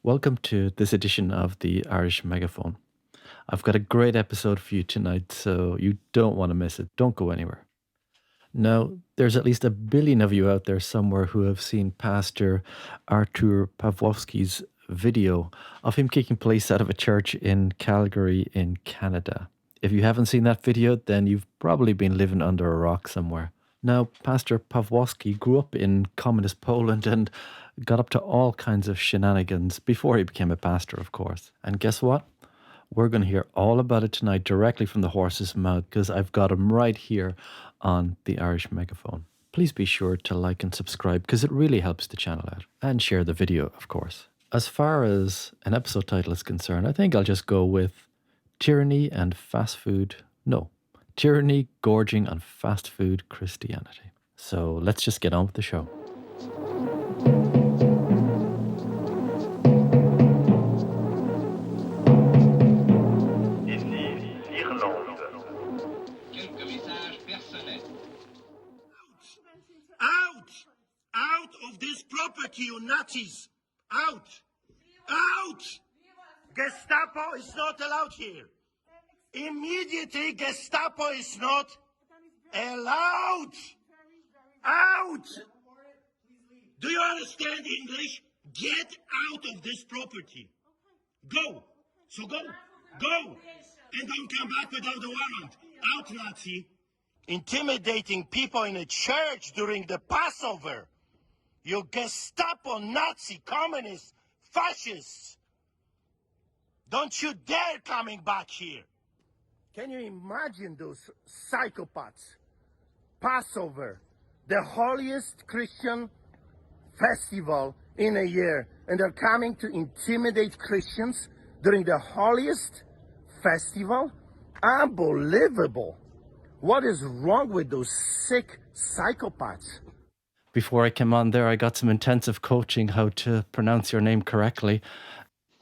Welcome to this edition of the Irish Megaphone. I've got a great episode for you tonight, so you don't want to miss it. Don't go anywhere. Now, there's at least a billion of you out there somewhere who have seen Pastor Artur Pawłowski's video of him kicking police out of a church in Calgary in Canada. If you haven't seen that video, then you've probably been living under a rock somewhere. Now, Pastor Pawłowski grew up in communist Poland and got up to all kinds of shenanigans before he became a pastor, of course. And guess what? We're going to hear all about it tonight directly from the horse's mouth because I've got him right here on the Irish Megaphone. Please be sure to like and subscribe because it really helps the channel out. And share the video, of course. As far as an episode title is concerned, I think I'll just go with Tyranny and Fast Food. No, Tyranny, Gorging and Fast Food Christianity. So let's just get on with the show. Out of this property, you Nazis! Out! Out! Gestapo is not allowed here. Immediately, Gestapo is not allowed. Out! Do you understand English? Get out of this property. Go. So go. Go. And don't come back without a warrant. Out, Nazi. Intimidating people in a church during the Passover. You Gestapo, Nazi, communists, fascists. Don't you dare coming back here. Can you imagine those psychopaths? Passover, the holiest Christian festival in a year, and they're coming to intimidate Christians during the holiest festival? Unbelievable. What is wrong with those sick psychopaths? Before I came on there, I got some intensive coaching how to pronounce your name correctly.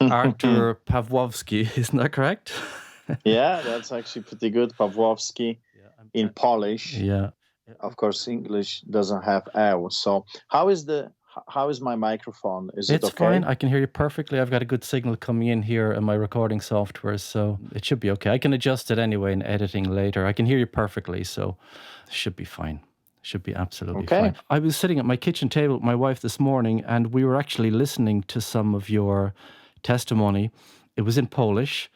Artur Pawłowski, isn't that correct? Yeah, that's actually pretty good. Pawłowski in Polish. Yeah. Of course, English doesn't have L. So how is my microphone? Is it okay? It's fine. I can hear you perfectly. I've got a good signal coming in here in my recording software, so it should be okay. I can adjust it anyway in editing later. I can hear you perfectly, so it should be fine. Should be absolutely fine. I was sitting at my kitchen table with my wife this morning, and we were actually listening to some of your testimony. It was in Polish,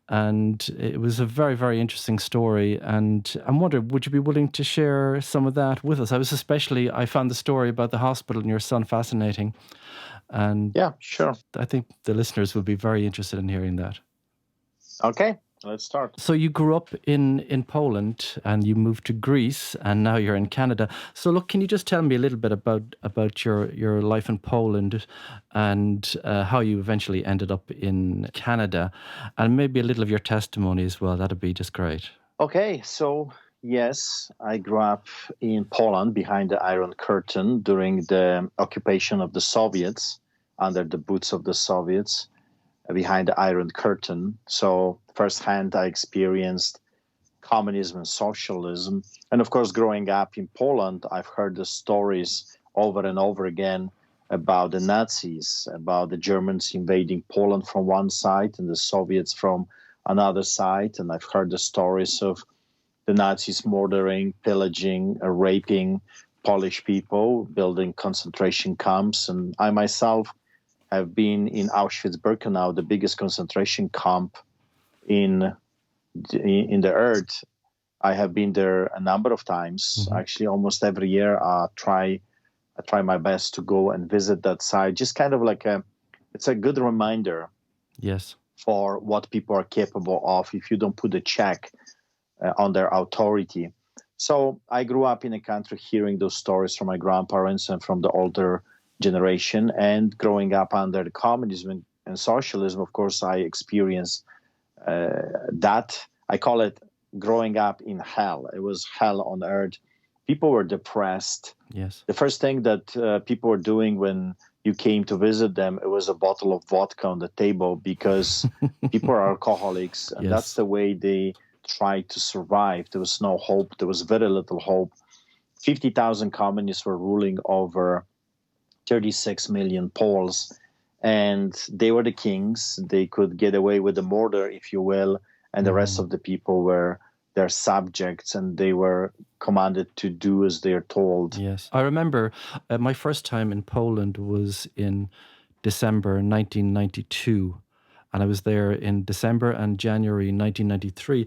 and it was a very, very interesting story. And I'm wondering, would you be willing to share some of that with us? I found the story about the hospital and your son fascinating. And yeah, sure. I think the listeners will be very interested in hearing that. Okay. Let's start. So you grew up in Poland and you moved to Greece and now you're in Canada. So look, can you just tell me a little bit about your life in Poland and how you eventually ended up in Canada and maybe a little of your testimony as well? That'd be just great. Okay, so yes, I grew up in Poland behind the Iron Curtain during the occupation of the Soviets, under the boots of the Soviets. Behind the Iron Curtain. So firsthand, I experienced communism and socialism. And of course, growing up in Poland, I've heard the stories over and over again about the Nazis, about the Germans invading Poland from one side and the Soviets from another side. And I've heard the stories of the Nazis murdering, pillaging, raping Polish people, building concentration camps. And I myself have been in Auschwitz-Birkenau, the biggest concentration camp in the earth. I have been there a number of times. Mm-hmm. Actually, almost every year, I try my best to go and visit that site. Just kind of like it's a good reminder. Yes. For what people are capable of if you don't put a check on their authority. So I grew up in a country hearing those stories from my grandparents and from the older generation, and growing up under communism and socialism, of course, I experienced that. I call it growing up in hell. It was hell on earth. People were depressed. Yes. The first thing that people were doing when you came to visit them, it was a bottle of vodka on the table because people are alcoholics, and that's the way they tried to survive. There was no hope. There was very little hope. 50,000 communists were ruling over 36 million Poles, and they were the kings. They could get away with the murder, if you will, and the rest of the people were their subjects, and they were commanded to do as they are told. Yes. I remember my first time in Poland was in December 1992. And I was there in December and January 1993.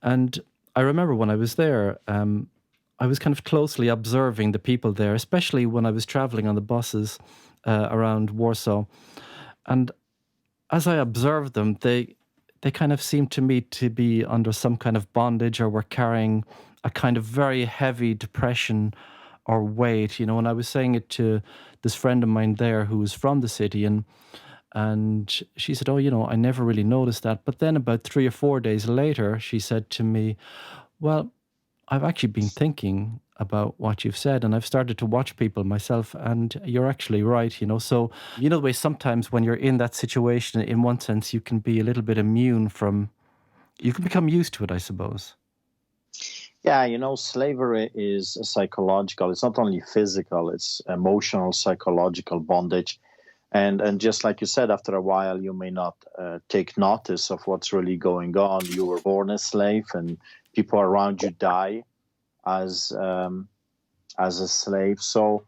And I remember when I was there, I was kind of closely observing the people there, especially when I was traveling on the buses around Warsaw. And as I observed them, they kind of seemed to me to be under some kind of bondage, or were carrying a kind of very heavy depression or weight, you know. And I was saying it to this friend of mine there who was from the city, and she said, "Oh, you know, I never really noticed that." But then about 3 or 4 days later, she said to me, "Well, I've actually been thinking about what you've said, and I've started to watch people myself, and you're actually right, you know." So, you know, the way sometimes when you're in that situation, in one sense, you can be a little bit immune from, you can become used to it, I suppose. Yeah, you know, slavery is psychological. It's not only physical, it's emotional, psychological bondage. And just like you said, after a while, you may not take notice of what's really going on. You were born a slave, and people around you die as a slave. So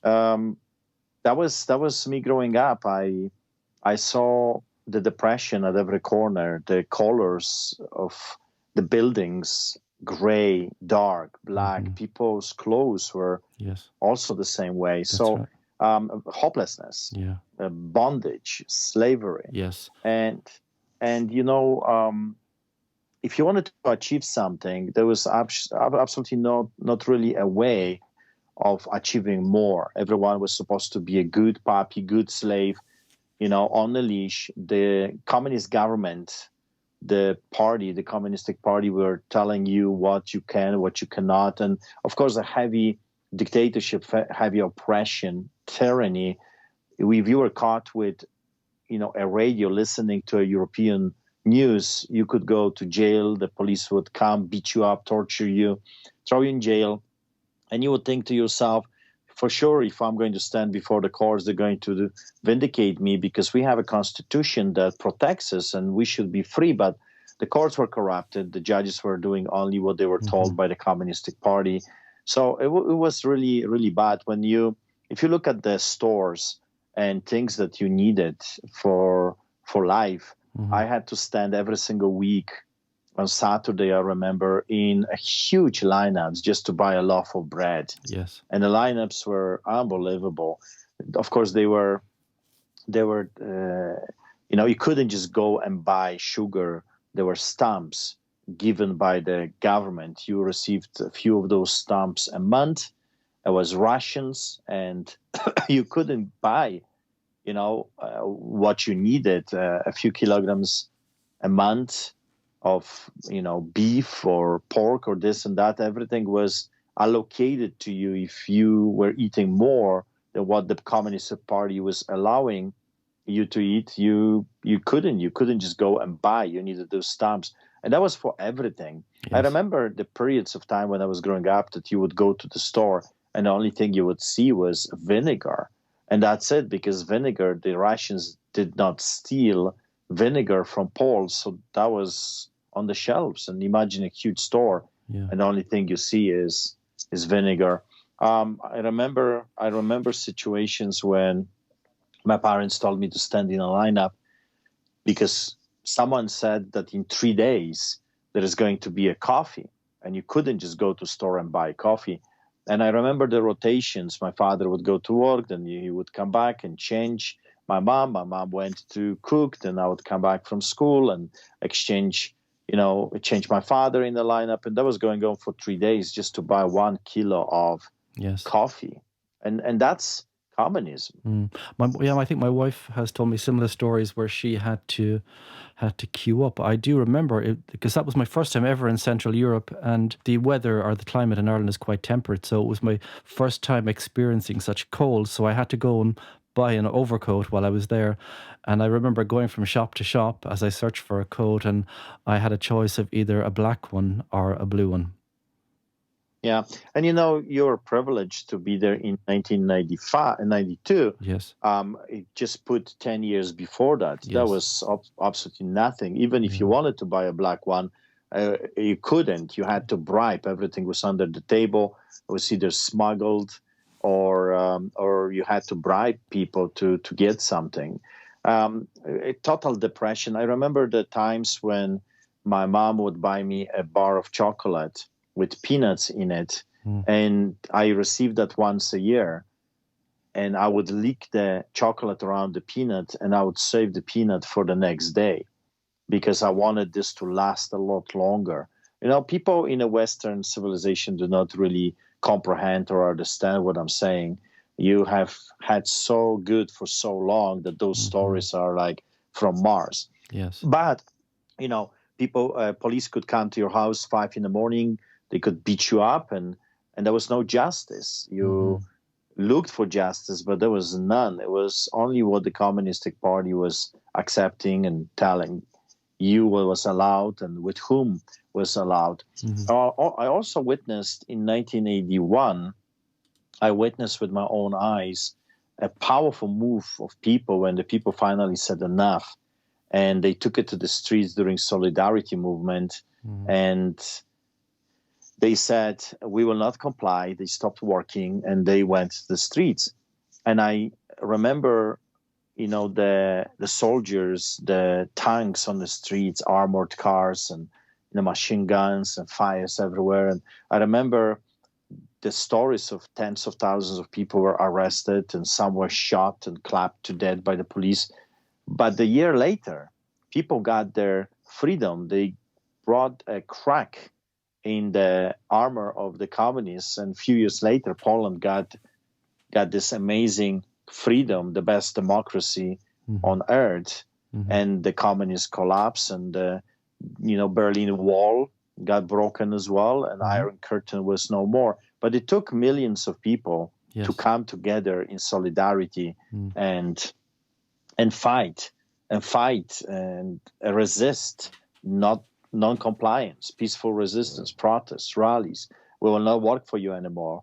that was me growing up. I saw the depression at every corner. The colors of the buildings, gray, dark, black. People's clothes were Yes, also the same way. that's So right. hopelessness, Yeah. bondage, slavery, Yes. and you know, if you wanted to achieve something, there was absolutely not really a way of achieving more. Everyone was supposed to be a good puppy, good slave, you know, on a leash. The communist government, the communistic party, were telling you what you can, what you cannot, and of course, a heavy dictatorship, heavy oppression, tyranny. If you were caught with, you know, a radio listening to a European news, you could go to jail. The police would come, beat you up, torture you, throw you in jail, and you would think to yourself, for sure, if I'm going to stand before the courts, they're going to vindicate me because we have a constitution that protects us and we should be free. But the courts were corrupted. The judges were doing only what they were told by the communistic party. So it was really, really bad. If you look at the stores and things that you needed for life, I had to stand every single week on Saturday, I remember, in a huge lineups just to buy a loaf of bread. Yes. And the lineups were unbelievable. Of course, they were, you know, you couldn't just go and buy sugar. There were stamps given by the government. You received a few of those stamps a month. It was rations, and you couldn't buy, you know, what you needed, a few kilograms a month of, you know, beef or pork or this and that. Everything was allocated to you. If you were eating more than what the Communist Party was allowing you to eat, you couldn't just go and buy. You needed those stamps, and that was for everything. Yes. I remember the periods of time when I was growing up that you would go to the store and the only thing you would see was vinegar, and that's it, because vinegar, the Russians did not steal vinegar from Poles, so that was on the shelves. And imagine a huge store, and the only thing you see is vinegar. I remember situations when my parents told me to stand in a lineup because someone said that in 3 days there is going to be a coffee, and you couldn't just go to store and buy coffee. And I remember the rotations. My father would go to work, then he would come back and change my mom. My mom went to cook, then I would come back from school and change my father in the lineup. And that was going on for 3 days just to buy 1 kilo of coffee. And that's communism. I think my wife has told me similar stories where she had to queue up. I do remember it because that was my first time ever in Central Europe, and the weather or the climate in Ireland is quite temperate, so it was my first time experiencing such cold. So I had to go and buy an overcoat while I was there, and I remember going from shop to shop as I searched for a coat, and I had a choice of either a black one or a blue one. Yeah. And you're privileged to be there in 1995 and 92. Yes. It just put 10 years before that. That Yes. was absolutely nothing. Even if you Yeah. wanted to buy a black one, you couldn't. You had to bribe. Everything was under the table. It was either smuggled or you had to bribe people to get something. A total depression. I remember the times when my mom would buy me a bar of chocolate with peanuts in it, Mm. and I received that once a year. And I would lick the chocolate around the peanut, and I would save the peanut for the next day because I wanted this to last a lot longer. People in a Western civilization do not really comprehend or understand what I'm saying. You have had so good for so long that those stories are like from Mars. Yes. But, police could come to your house 5 in the morning. They could beat you up, and there was no justice. You looked for justice, but there was none. It was only what the Communistic Party was accepting and telling you what was allowed and with whom was allowed. I also witnessed in 1981, I witnessed with my own eyes a powerful move of people when the people finally said enough, and they took it to the streets during Solidarity movement, and they said, we will not comply. They stopped working and they went to the streets. And I remember, the soldiers, the tanks on the streets, armored cars and machine guns and fires everywhere. And I remember the stories of tens of thousands of people were arrested and some were shot and clapped to death by the police. But a year later, people got their freedom. They brought a crack in the armor of the communists, and a few years later, Poland got this amazing freedom, the best democracy on earth, and the communists collapsed, and the Berlin Wall got broken as well, and Iron Curtain was no more. But it took millions of people to come together in solidarity and fight and resist non-compliance, peaceful resistance, protests, rallies. We will not work for you anymore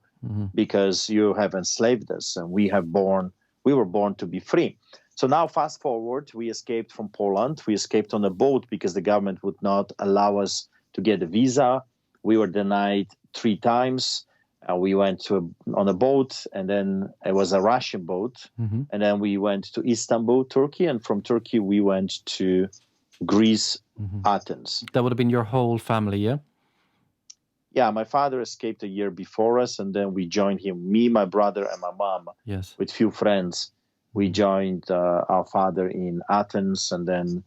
because you have enslaved us, and we were born to be free. So now, fast forward, we escaped from Poland. We escaped on a boat because the government would not allow us to get a visa. We were denied 3 times. We went on a boat, and then it was a Russian boat. And then we went to Istanbul, Turkey. And from Turkey, we went to Greece, Athens. That would have been your whole family, yeah? Yeah, my father escaped a year before us, and then we joined him, me, my brother, and my mom, with few friends. We joined our father in Athens, and then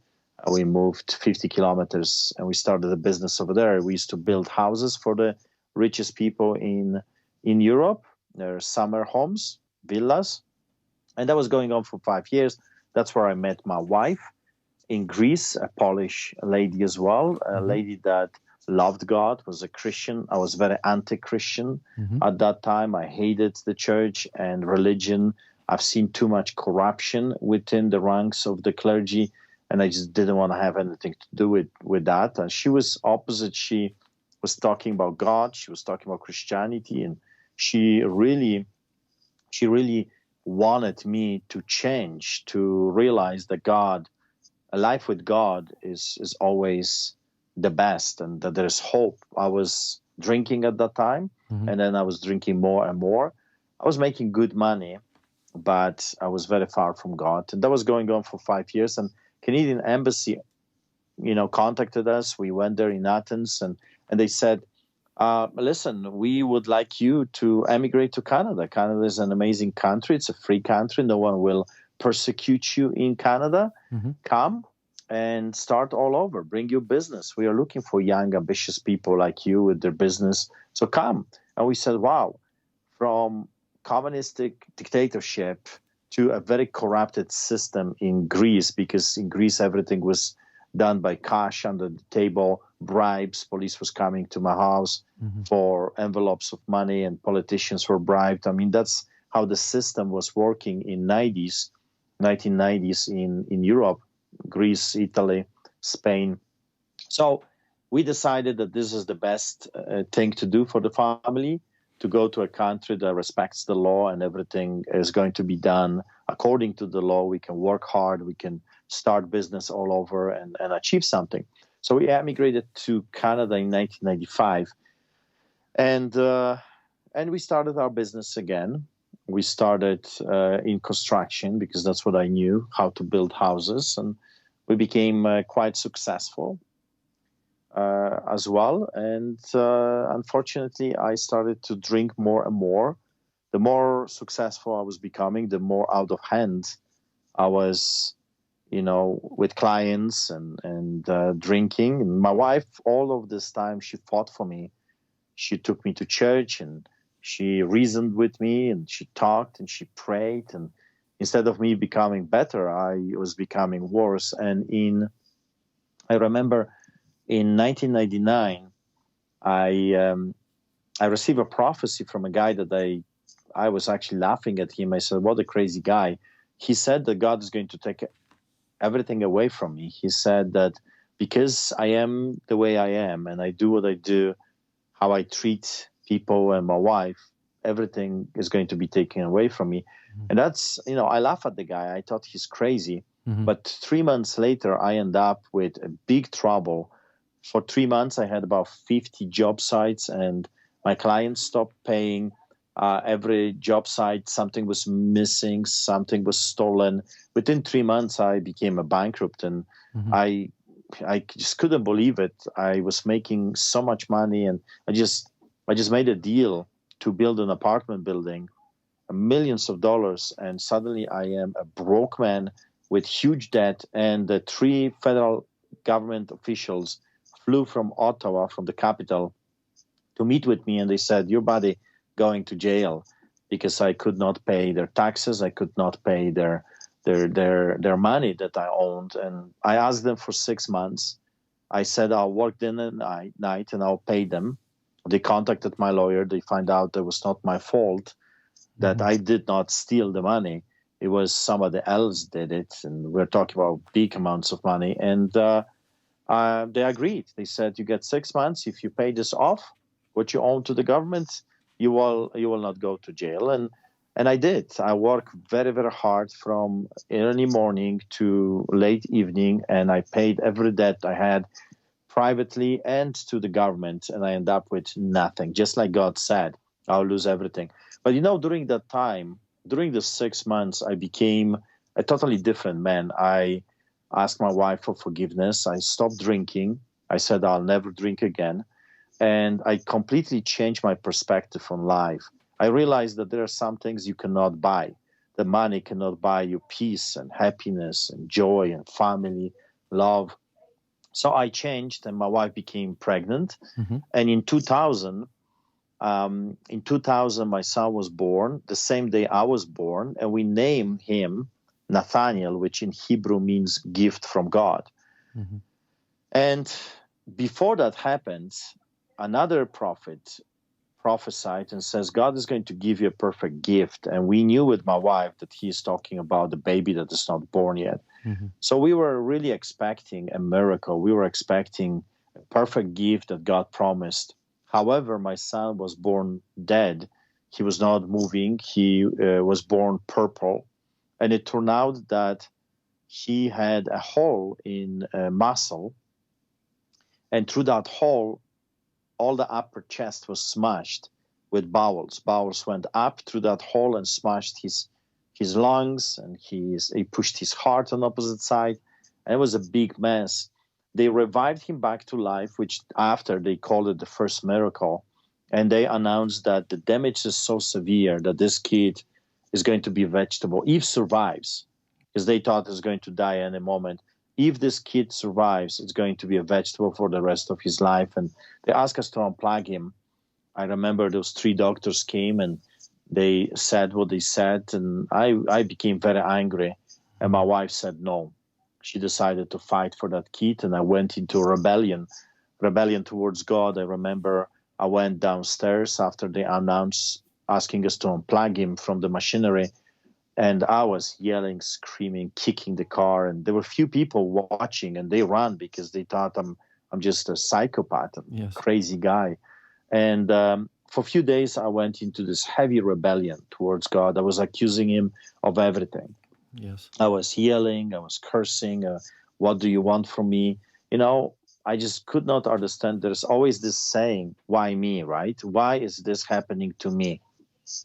we moved 50 kilometers, and we started a business over there. We used to build houses for the richest people in Europe. They're summer homes, villas, and that was going on for 5 years. That's where I met my wife. In Greece, a Polish lady as well, a lady that loved God, was a Christian. I was very anti-Christian at that time. I hated the church and religion. I've seen too much corruption within the ranks of the clergy, and I just didn't want to have anything to do with that. And she was opposite. She was talking about God. She was talking about Christianity, and she really wanted me to change, to realize that a life with God is always the best, and that there's hope. I was drinking at that time, and then I was drinking more and more. I was making good money, but I was very far from God. And that was going on for 5 years. And Canadian Embassy, contacted us. We went there in Athens, and they said, listen, we would like you to emigrate to Canada. Canada is an amazing country. It's a free country. No one will persecute you in Canada. Come and start all over. Bring your business. We are looking for young, ambitious people like you with their business. So come. And we said, wow, from communistic dictatorship to a very corrupted system in Greece, because in Greece everything was done by cash under the table, bribes. Police was coming to my house for envelopes of money, and politicians were bribed. I mean, that's how the system was working in 1990s in Europe, Greece, Italy, Spain. So we decided that this is the best thing to do for the family, to go to a country that respects the law and everything is going to be done according to the law. We can work hard, we can start business all over and achieve something. So we emigrated to Canada in 1995, and we started our business again. We started in construction because that's what I knew, how to build houses, and we became quite successful as well. And unfortunately, I started to drink more and more. The more successful I was becoming, the more out of hand I was, with clients and drinking. And my wife, all of this time, she fought for me. She took me to church and she reasoned with me and she talked and she prayed. And instead of me becoming better, I was becoming worse. And I remember in 1999, I received a prophecy from a guy that I was actually laughing at him. I said, "What a crazy guy." He said that God is going to take everything away from me. He said that because I am the way I am and I do what I do, how I treat people and my wife, everything is going to be taken away from me. Mm-hmm. And that's, I laugh at the guy. I thought he's crazy. Mm-hmm. But 3 months later, I end up with a big trouble. For 3 months, I had about 50 job sites and my clients stopped paying. Every job site, something was missing, something was stolen. Within 3 months, I became a bankrupt, and mm-hmm. I just couldn't believe it. I was making so much money, and I just made a deal to build an apartment building, millions of dollars, and suddenly I am a broke man with huge debt. And the 3 federal government officials flew from Ottawa, from the capital, to meet with me, and they said, "Your body going to jail," because I could not pay their taxes. I could not pay their money that I owned. And I asked them for 6 months. I said, "I'll work day and night and I'll pay them." They contacted my lawyer. They find out that it was not my fault, that mm-hmm. I did not steal the money. It was somebody else did it. And we're talking about big amounts of money. And they agreed. They said, "You get 6 months. If you pay this off, what you own to the government, you will not go to jail." And I did. I worked very, very hard from early morning to late evening, and I paid every debt I had privately and to the government, and I end up with nothing. Just like God said, I'll lose everything. But during that time, during the 6 months, I became a totally different man. I asked my wife for forgiveness. I stopped drinking. I said I'll never drink again. And I completely changed my perspective on life. I realized that there are some things you cannot buy. The money cannot buy you peace and happiness and joy and family, love. So I changed, and my wife became pregnant. Mm-hmm. And in 2000, my son was born, the same day I was born, and we named him Nathaniel, which in Hebrew means gift from God. Mm-hmm. And before that happened, another prophet prophesied and says, God is going to give you a perfect gift. And we knew with my wife that he's talking about the baby that is not born yet. Mm-hmm. So we were really expecting a miracle. We were expecting a perfect gift that God promised. However, my son was born dead. He was not moving. He was born purple. And it turned out that he had a hole in a muscle. And through that hole, all the upper chest was smashed with bowels. Bowels went up through that hole and smashed his lungs, and he pushed his heart on the opposite side. And it was a big mess. They revived him back to life, which after they called it the first miracle. And they announced that the damage is so severe that this kid is going to be a vegetable, if survives, because they thought he's going to die any moment. If this kid survives, it's going to be a vegetable for the rest of his life. And they asked us to unplug him. I remember those 3 doctors came and they said what they said. And I became very angry. And my wife said no. She decided to fight for that kid. And I went into rebellion towards God. I remember I went downstairs after they announced asking us to unplug him from the machinery. And I was yelling, screaming, kicking the car. And there were few people watching, and they ran because they thought I'm I'm just a psychopath, a Yes. crazy guy. And for a few days, I went into this heavy rebellion towards God. I was accusing him of everything. Yes. I was yelling, I was cursing. What do you want from me? You know, I just could not understand. There's always this saying, why me, right? Why is this happening to me?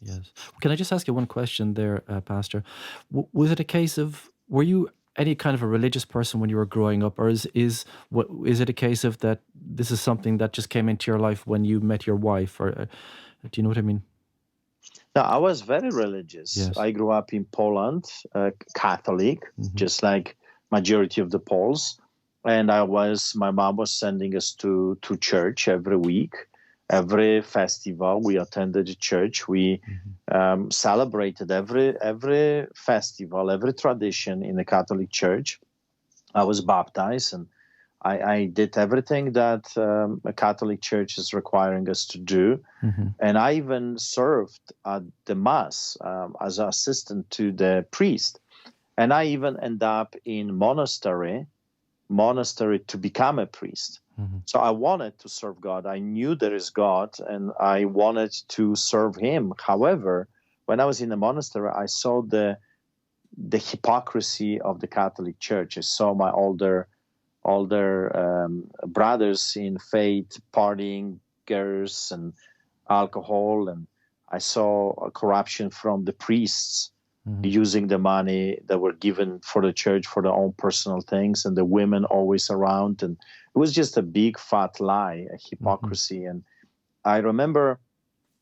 Yes. Can I just ask you one question there, Pastor? Was it a case of, were you any kind of a religious person when you were growing up, or is it a case of that this is something that just came into your life when you met your wife, or do you know what I mean? Now, I was very religious. Yes. I grew up in Poland, Catholic, just like majority of the Poles. And my mom was sending us to church every week. Every festival, we attended the church. We celebrated every festival, every tradition in the Catholic Church. I was baptized, and I did everything that a Catholic Church is requiring us to do. And I even served at the Mass as an assistant to the priest. And I even end up in monastery to become a priest. So I wanted to serve God. I knew there is God, and I wanted to serve him. However, when I was in the monastery, I saw the hypocrisy of the Catholic Church. I saw my older brothers in faith partying, girls and alcohol, and I saw a corruption from the priests using the money that were given for the church for their own personal things, and the women always around. And it was just a big fat lie, a hypocrisy. And I remember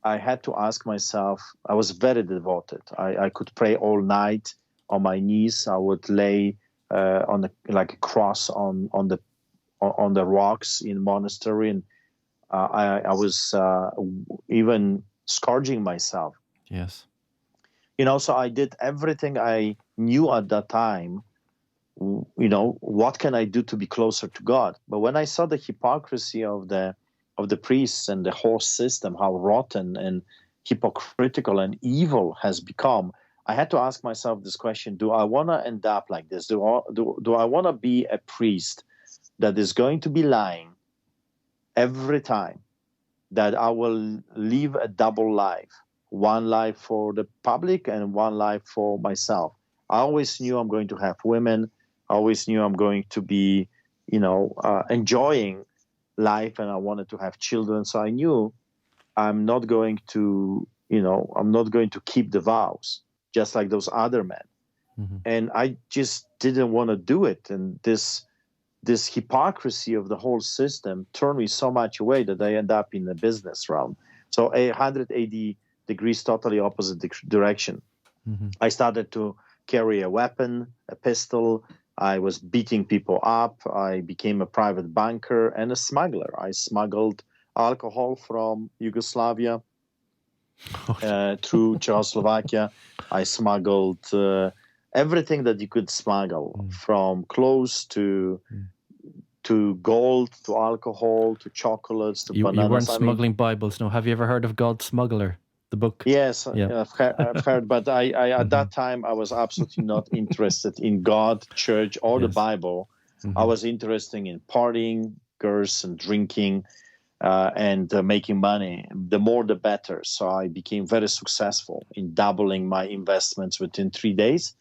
I had to ask myself, I was very devoted. I could pray all night on my knees. I would lay like a cross on the rocks in monastery, and I was even scourging myself. Yes. So I did everything I knew at that time. What can I do to be closer to God? But when I saw the hypocrisy of the priests and the whole system, how rotten and hypocritical and evil has become, I had to ask myself this question: do I want to end up like this? Do I want to be a priest that is going to be lying every time, that I will live a double life, one life for the public and one life for myself? I always knew I'm going to have women. I always knew I'm going to be, enjoying life, and I wanted to have children. So I knew I'm not going to keep the vows just like those other men. And I just didn't want to do it. And this hypocrisy of the whole system turned me so much away that I end up in the business realm. So 180 degrees, totally opposite direction. I started to carry a weapon, a pistol. I was beating people up. I became a private banker and a smuggler. I smuggled alcohol from Yugoslavia through Czechoslovakia. I smuggled everything that you could smuggle, from clothes to gold, to alcohol, to chocolates, to bananas. You weren't smuggling Bibles, no. Have you ever heard of God's Smuggler, the book? Yes, Yeah. I've heard, but I at that time I was absolutely not interested in God, church, or the Bible. I was interested in partying, girls, and drinking, and making money. The more, the better. So I became very successful in doubling my investments within 3 days,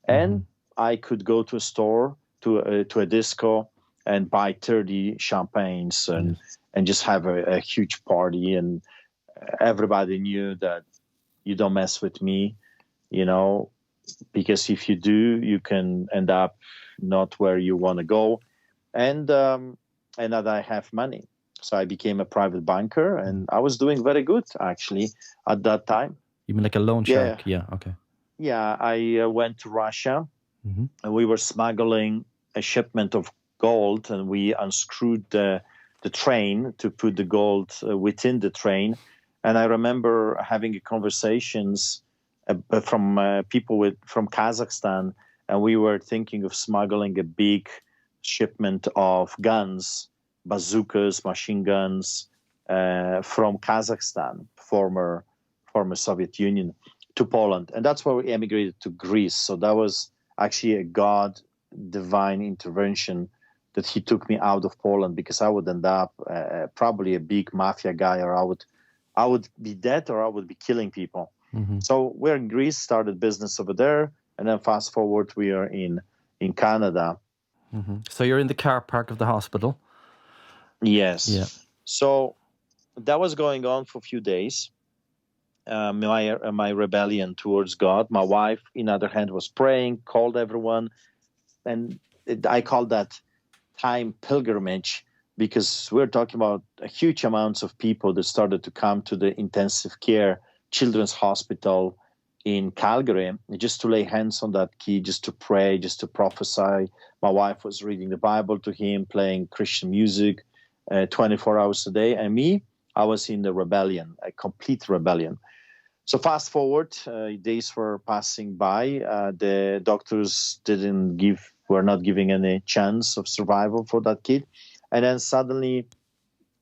and I could go to a store, to a disco, and buy 30 champagnes and just have a huge party. And everybody knew that you don't mess with me, because if you do, you can end up not where you want to go, and that I have money. So I became a private banker, and I was doing very good actually at that time. You mean like a loan shark? Yeah. Okay. Yeah, I went to Russia, and we were smuggling a shipment of gold, and we unscrewed the train to put the gold within the train. And I remember having conversations from people from Kazakhstan, and we were thinking of smuggling a big shipment of guns, bazookas, machine guns, from Kazakhstan, former Soviet Union, to Poland. And that's where we emigrated to Greece. So that was actually a God divine intervention that he took me out of Poland, because I would end up probably a big mafia guy, or I would be dead, or I would be killing people. Hmm. So we're in Greece, started business over there, and then fast forward, we are in Canada. Hmm. So you're in the car park of the hospital. Yes. Yeah. So that was going on for a few days. My rebellion towards God. My wife, in other hand, was praying, called everyone, and I call that time pilgrimage, because we're talking about a huge amounts of people that started to come to the intensive care children's hospital in Calgary, just to lay hands on that kid, just to pray, just to prophesy. My wife was reading the Bible to him, playing Christian music 24 hours a day. And me, I was in the rebellion, a complete rebellion. So fast forward, days were passing by. The doctors were not giving any chance of survival for that kid. And then suddenly,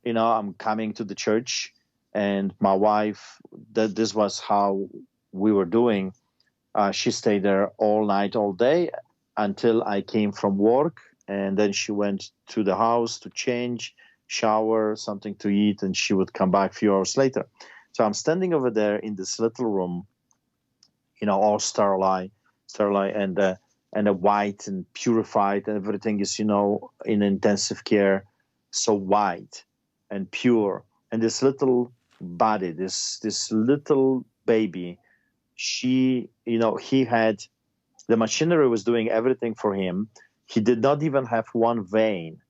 I'm coming to the church, and my wife, this was how we were doing. She stayed there all night, all day, until I came from work. And then she went to the house to change, shower, something to eat, and she would come back a few hours later. So I'm standing over there in this little room, all sterile, and a white and purified, and everything is, in intensive care, so white and pure. And this little body, this little baby, he had, the machinery was doing everything for him. He did not even have one vein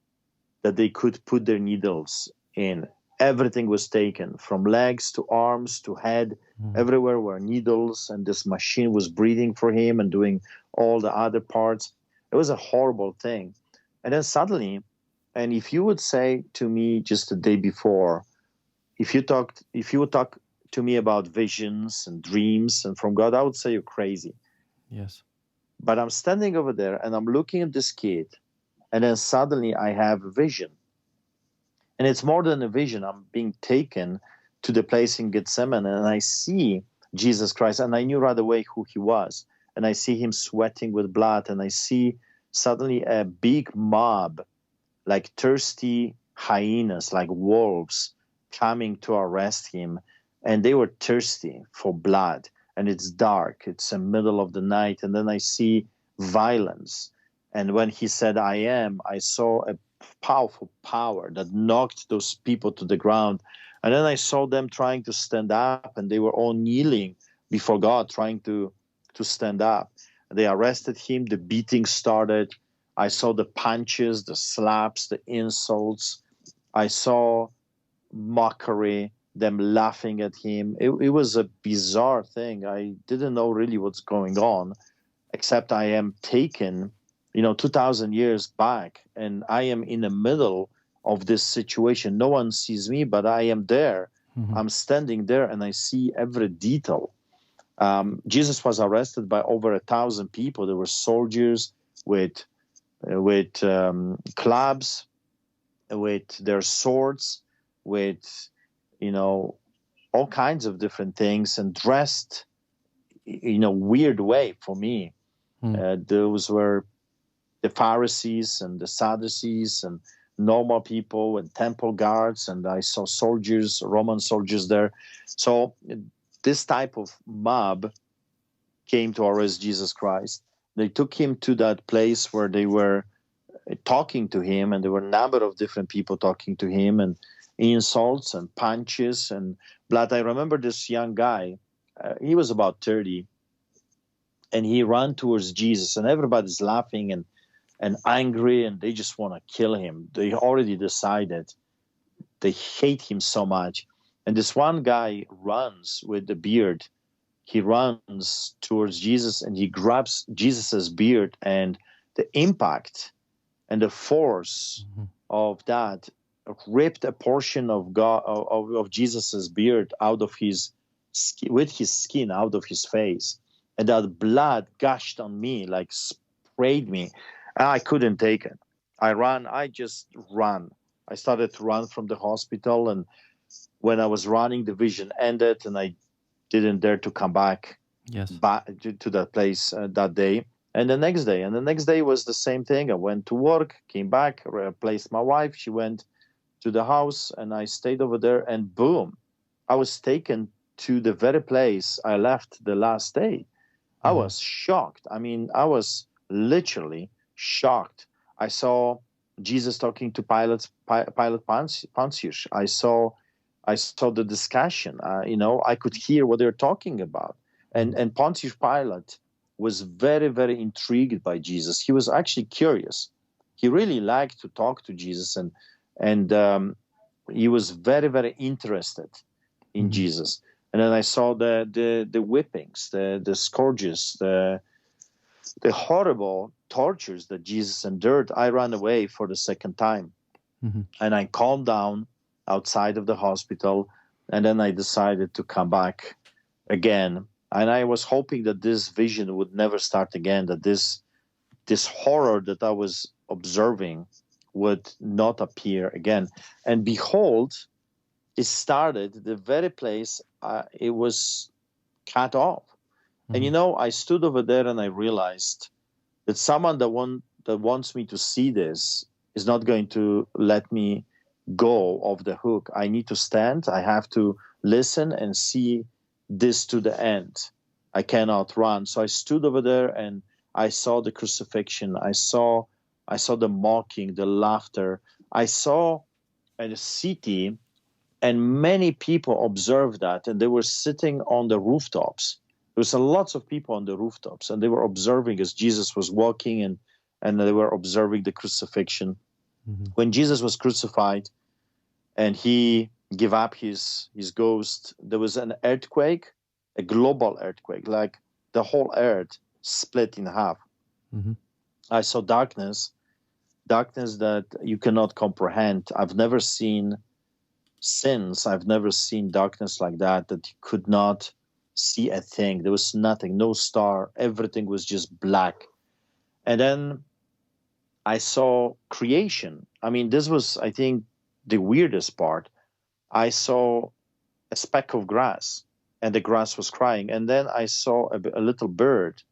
that they could put their needles in. Everything was taken, from legs to arms to head. Everywhere were needles, and this machine was breathing for him and doing all the other parts. It was a horrible thing. And then suddenly, and if you would say to me just the day before, if you would talk to me about visions and dreams and from God, I would say you're crazy. Yes. But I'm standing over there and I'm looking at this kid, and then suddenly I have a vision. And it's more than a vision. I'm being taken to the place in Gethsemane, and I see Jesus Christ, and I knew right away who he was. And I see him sweating with blood, and I see suddenly a big mob, like thirsty hyenas, like wolves, coming to arrest him. And they were thirsty for blood. And it's dark. It's the middle of the night. And then I see violence. And when he said, I am, I saw a powerful power that knocked those people to the ground. And then I saw them trying to stand up, and they were all kneeling before God, trying to stand up. They arrested him. The beating started. I saw the punches, the slaps, the insults. I saw mockery, them laughing at him. It was a bizarre thing. I didn't know really what's going on, except I am taken 2,000 years back, and I am in the middle of this situation. No one sees me, but I am there. I'm standing there, and I see every detail. Jesus was arrested by over 1,000 people. There were soldiers with clubs, with their swords, with all kinds of different things, and dressed weird way for me. Those were the Pharisees and the Sadducees and normal people and temple guards, and I saw soldiers, Roman soldiers there. So this type of mob came to arrest Jesus Christ. They took him to that place where they were talking to him, and there were a number of different people talking to him, and insults and punches and blood. I remember this young guy, he was about 30, and he ran towards Jesus, and everybody's laughing and angry, and they just want to kill him. They already decided. They hate him so much. And this one guy runs with the beard. He runs towards Jesus, and he grabs Jesus's beard, and the impact and the force of that ripped a portion of God of Jesus's beard out of his with his skin out of his face, and that blood gushed on me, like sprayed me. I couldn't take it. I just ran. I started to run from the hospital, and when I was running, the vision ended, and I didn't dare to come back Yes. to that place that day. And the next day was the same thing. I went to work, came back, replaced my wife. She went to the house, and I stayed over there, and boom, I was taken to the very place I left the last day. I was shocked. I mean, I was literally shocked. I saw Jesus talking to Pilate Pontius. I saw the discussion. I could hear what they're talking about. And Pontius Pilate was very, very intrigued by Jesus. He was actually curious. He really liked to talk to Jesus, and he was very, very interested in Jesus. And then I saw the whippings, the scourges, the horrible tortures that Jesus endured. I ran away for the second time, and I calmed down outside of the hospital, and then I decided to come back again. And I was hoping that this vision would never start again, that this horror that I was observing would not appear again. And behold, it started the very place it was cut off. And I stood over there and I realized that someone that wants me to see this is not going to let me go off the hook. I need to stand. I have to listen and see this to the end. I cannot run. So I stood over there and I saw the crucifixion. I saw the mocking, the laughter. I saw a city, and many people observed that, and they were sitting on the rooftops. There was lots of people on the rooftops, and they were observing as Jesus was walking, and they were observing the crucifixion. When Jesus was crucified and he gave up his ghost, there was an earthquake, a global earthquake, like the whole earth split in half. I saw darkness that you cannot comprehend. I've never seen darkness like that you could not see a thing. There was nothing, no star. Everything was just black. And then I saw creation. I mean, this was, I think, the weirdest part. I saw a speck of grass, and the grass was crying. And then I saw a little bird,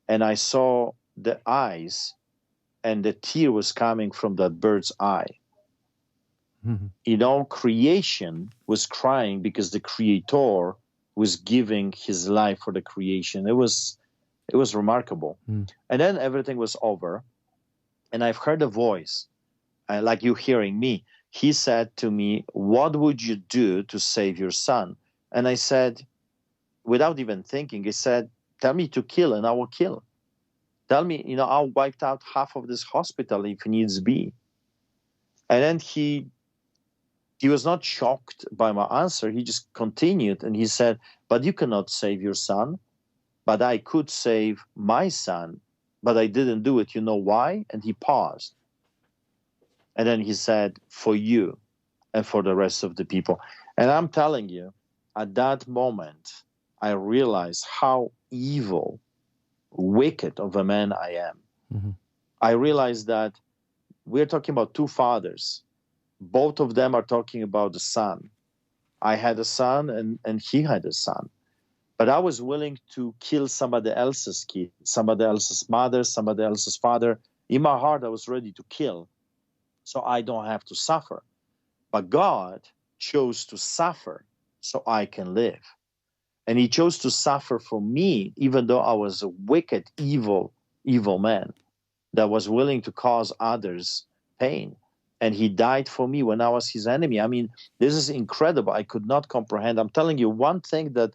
and I saw the eyes, and the tear was coming from that bird's eye. Creation was crying because the creator was giving his life for the creation. It was remarkable. And then everything was over, and I've heard a voice, like you hearing me. He said to me, "What would you do to save your son?" And I said, without even thinking, he said, "Tell me to kill, and I will kill. Tell me, I'll wipe out half of this hospital if needs be." And then he was not shocked by my answer. He just continued, and he said, "But you cannot save your son. But I could save my son, but I didn't do it. You know why?" And he paused. And then he said, "For you and for the rest of the people." And I'm telling you, at that moment, I realized how evil, wicked of a man I am. I realized that we're talking about two fathers. Both of them are talking about the son. I had a son, and he had a son. But I was willing to kill somebody else's kid, somebody else's mother, somebody else's father. In my heart, I was ready to kill, so I don't have to suffer. But God chose to suffer so I can live. And he chose to suffer for me, even though I was a wicked, evil man that was willing to cause others pain. And he died for me when I was his enemy. I mean, this is incredible. I could not comprehend. I'm telling you one thing that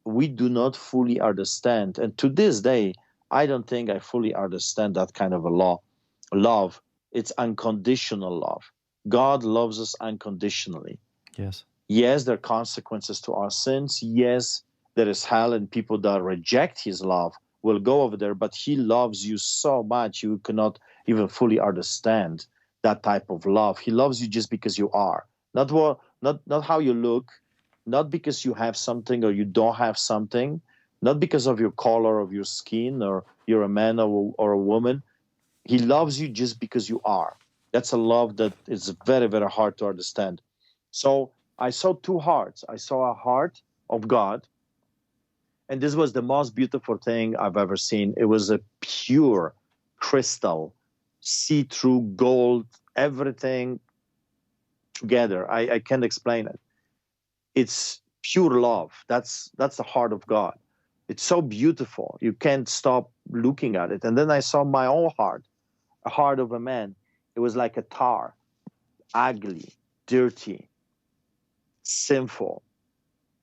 we do not fully understand. And to this day, I don't think I fully understand that kind of a love. It's unconditional love. God loves us unconditionally. Yes. Yes, there are consequences to our sins. Yes, there is hell, and people that reject his love will go over there. But he loves you so much, you cannot even fully understand that type of love. He loves you just because you are. Not how you look, not because you have something or you don't have something, not because of your color of your skin or you're a man or a woman. He loves you just because you are. That's a love that is very, very hard to understand. So I saw two hearts. I saw a heart of God And this was the most beautiful thing I've ever seen. It was a pure crystal, see-through gold, everything together. I can't explain it. It's pure love. That's the heart of God. It's so beautiful. You can't stop looking at it. And then I saw my own heart, a heart of a man. It was like a tar, ugly, dirty, sinful.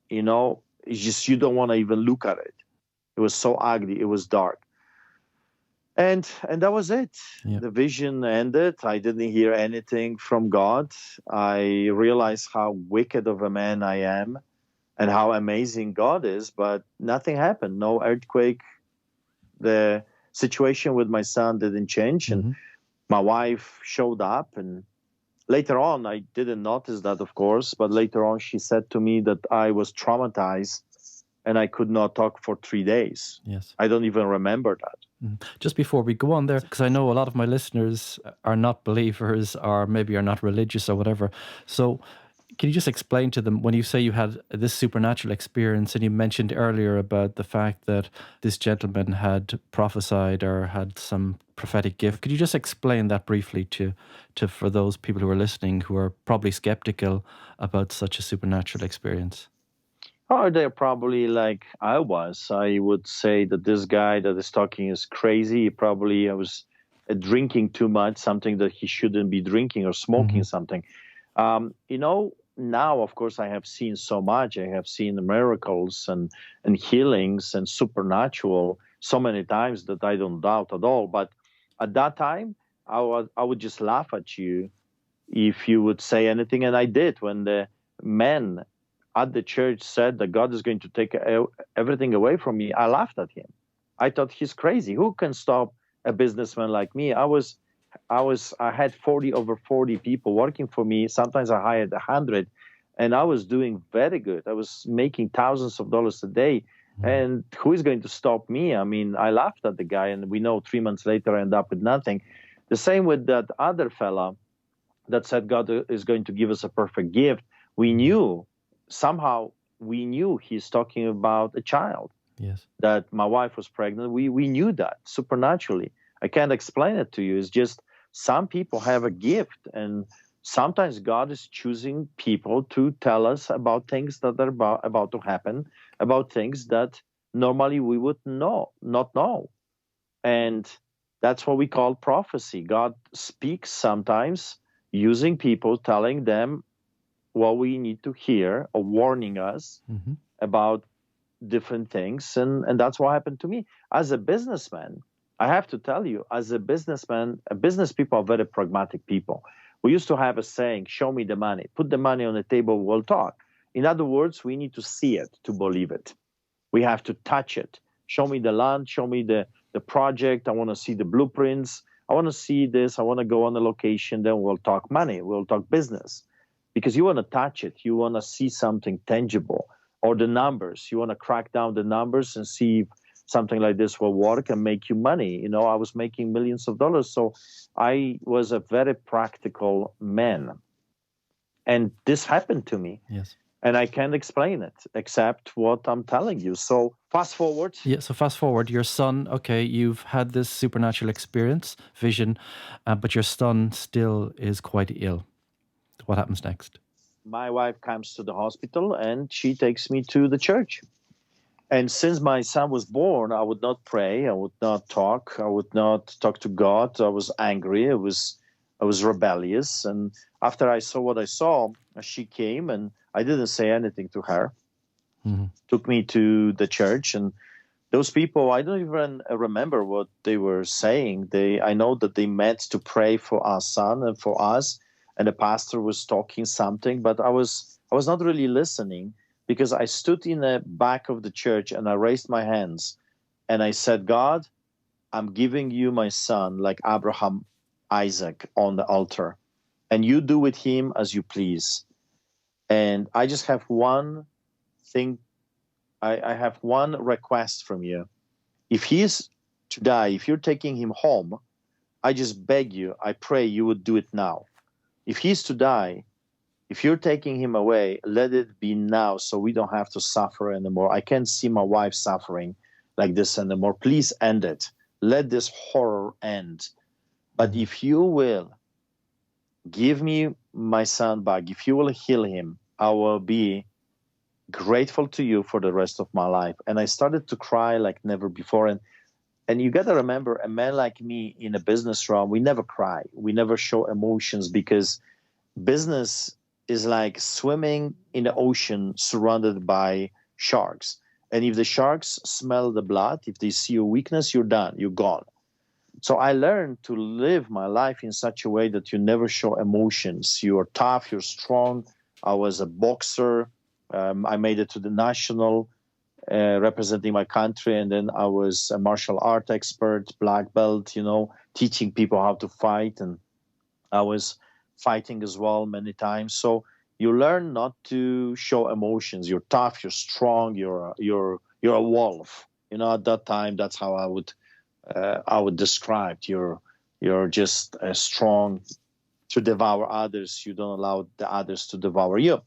It's just you don't want to even look at it. It was so ugly. It was dark. And that was it. Yeah. The vision ended. I didn't hear anything from God. I realized how wicked of a man I am and how amazing God is, but nothing happened. No earthquake. The situation with my son didn't change. And my wife showed up. And later on, I didn't notice that, of course, but later on she said to me that I was traumatized and I could not talk for 3 days. Yes. I don't even remember that. Just before we go on there, because I know a lot of my listeners are not believers or maybe are not religious or whatever. So can you just explain to them, when you say you had this supernatural experience, and you mentioned earlier about the fact that this gentleman had prophesied or had some prophetic gift, could you just explain that briefly to for those people who are listening who are probably skeptical about such a supernatural experience? Oh, they're probably like I was. I would say that this guy that is talking is crazy. He probably was drinking too much, something that he shouldn't be drinking, or smoking something. Now, of course, I have seen so much. I have seen miracles and healings and supernatural so many times that I don't doubt at all. But at that time, I would just laugh at you if you would say anything. And I did. When the men at the church said that God is going to take everything away from me, I laughed at him. I thought he's crazy. Who can stop a businessman like me? I had over 40 people working for me. Sometimes I hired 100, and I was doing very good. I was making thousands of dollars a day. And who is going to stop me? I mean, I laughed at the guy, and we know 3 months later I end up with nothing. The same with that other fella that said God is going to give us a perfect gift. Somehow we knew he's talking about a child. Yes. That my wife was pregnant. We knew that supernaturally. I can't explain it to you. It's just some people have a gift, and sometimes God is choosing people to tell us about things that are about to happen, about things that normally we would not know. And that's what we call prophecy. God speaks sometimes using people, telling them what we need to hear, or warning us about different things. And that's what happened to me. As a businessman, I have to tell you, as a businessman, business people are very pragmatic people. We used to have a saying, show me the money. Put the money on the table, we'll talk. In other words, we need to see it to believe it. We have to touch it. Show me the land, show me the project. I want to see the blueprints. I want to see this. I want to go on the location. Then we'll talk money. We'll talk business. Because you want to touch it. You want to see something tangible. Or the numbers. You want to crack down the numbers and see if something like this will work and make you money. I was making millions of dollars. So I was a very practical man. And this happened to me. Yes. And I can't explain it except what I'm telling you. So fast forward. Yeah, so fast forward, your son, okay, you've had this supernatural experience, vision, but your son still is quite ill. What happens next? My wife comes to the hospital and she takes me to the church. And since my son was born, I would not pray. I would not talk. I would not talk to God. I was angry. I was rebellious. And after I saw what I saw, she came and I didn't say anything to her. Took me to the church. And those people, I don't even remember what they were saying. I know that they met to pray for our son and for us. And the pastor was talking something, but I was not really listening, because I stood in the back of the church and I raised my hands and I said, God, I'm giving you my son, like Abraham, Isaac, on the altar, and you do with him as you please. And I just have one thing. I have one request from you. If he is to die, if you're taking him home, I just beg you, I pray you would do it now. If he's to die, If you're taking him away, let it be now so we don't have to suffer anymore. I can't see my wife suffering like this anymore. Please end it. Let this horror end. But if you will give me my son back, if you will heal him, I will be grateful to you for the rest of my life. And I started to cry like never before. And you got to remember, a man like me in a business realm, we never cry. We never show emotions, because business is like swimming in the ocean surrounded by sharks. And if the sharks smell the blood, if they see your weakness, you're done, you're gone. So I learned to live my life in such a way that you never show emotions. You're tough, you're strong. I was a boxer. I made it to the national, representing my country. And then I was a martial art expert, black belt, teaching people how to fight. And I was fighting as well many times. So you learn not to show emotions. You're tough, you're strong, you're a wolf. At that time, that's how I would describe it. You're just strong to devour others. You don't allow the others to devour you.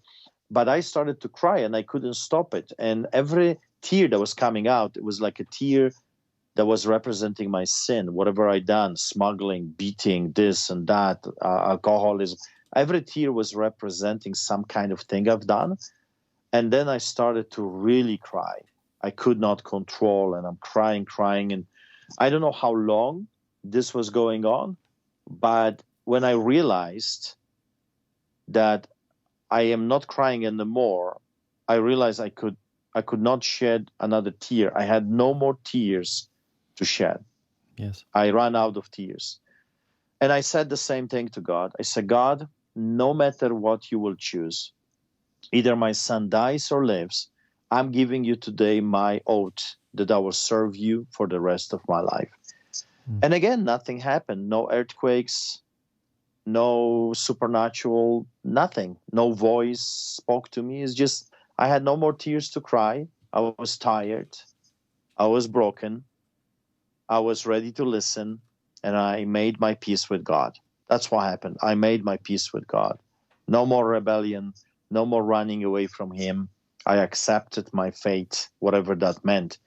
But I started to cry and I couldn't stop it. And every tear that was coming out, it was like a tear that was representing my sin, whatever I done, smuggling, beating, this and that, alcoholism. Every tear was representing some kind of thing I've done. And then I started to really cry. I could not control, and I'm crying. And I don't know how long this was going on, but when I realized that I am not crying anymore, I realized I could not shed another tear. I had no more tears to shed. Yes. I ran out of tears. And I said the same thing to God. I said, God, no matter what you will choose, either my son dies or lives, I'm giving you today my oath that I will serve you for the rest of my life. And again, nothing happened. No earthquakes, no supernatural, nothing. No voice spoke to me. It's just, I had no more tears to cry. I was tired. I was broken. I was ready to listen, and I made my peace with God. That's what happened. I made my peace with God. No more rebellion, no more running away from him. I accepted my fate, whatever that meant.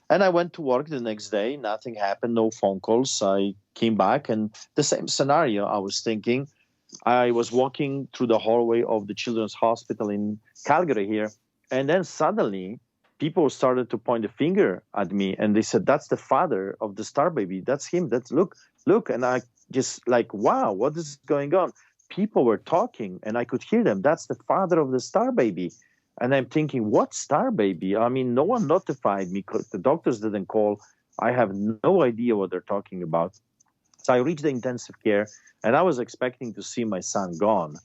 And I went to work the next day. Nothing happened, no phone calls. I came back, and the same scenario. I was thinking, I was walking through the hallway of the Children's Hospital in Calgary here, and then suddenly people started to point a finger at me, and they said, that's the father of the star baby. That's him. That's look. And I just like, wow, what is going on? People were talking, and I could hear them. That's the father of the star baby. And I'm thinking, what star baby? I mean, no one notified me. The doctors didn't call. I have no idea what they're talking about. So I reached the intensive care, and I was expecting to see my son gone.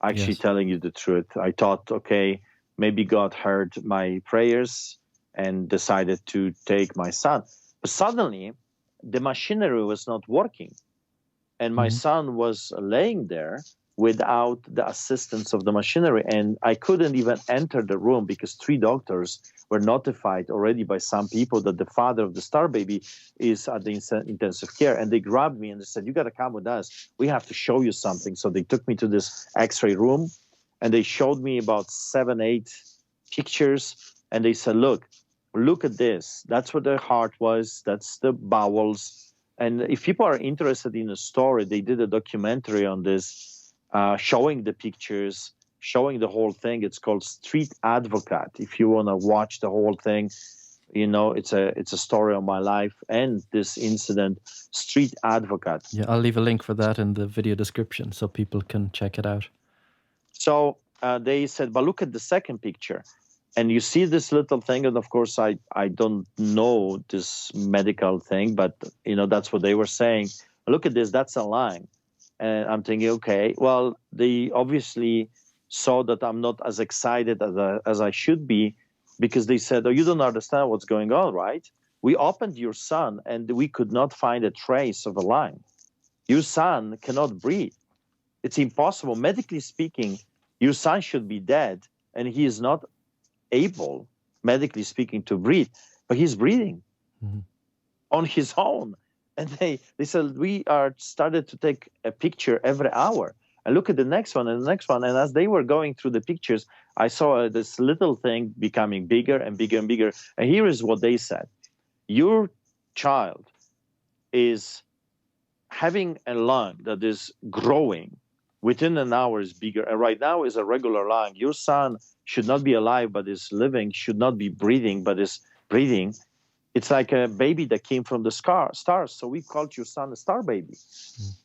Actually, telling you the truth, I thought, okay, maybe God heard my prayers and decided to take my son. But suddenly, the machinery was not working, and my son was laying there without the assistance of the machinery. And I couldn't even enter the room because 3 doctors were notified already by some people that the father of the star baby is at the intensive care. And they grabbed me and they said, you got to come with us. We have to show you something. So they took me to this x-ray room, and they showed me about 7, 8 pictures. And they said, look at this. That's what the heart was. That's the bowels. And if people are interested in a story, they did a documentary on this, showing the pictures, showing the whole thing. It's called Street Advocate. If you want to watch the whole thing, it's a story of my life and this incident. Street Advocate. Yeah, I'll leave a link for that in the video description so people can check it out. So they said, but look at the second picture. And you see this little thing, and of course I don't know this medical thing, but that's what they were saying. Look at this, that's a line. And I'm thinking, okay, well, they obviously saw that I'm not as excited as I should be, because they said, oh, you don't understand what's going on, right? We opened your son and we could not find a trace of a line. Your son cannot breathe. It's impossible. Medically speaking, your son should be dead, and he is not able, medically speaking, to breathe, but he's breathing on his own. And they said, we are started to take a picture every hour. And look at the next one and the next one. And as they were going through the pictures, I saw this little thing becoming bigger and bigger and bigger. And here is what they said. Your child is having a lung that is growing within an hour is bigger. And right now is a regular lung. Your son should not be alive, but is living, should not be breathing, but is breathing. It's like a baby that came from the stars. So we called your son a star baby.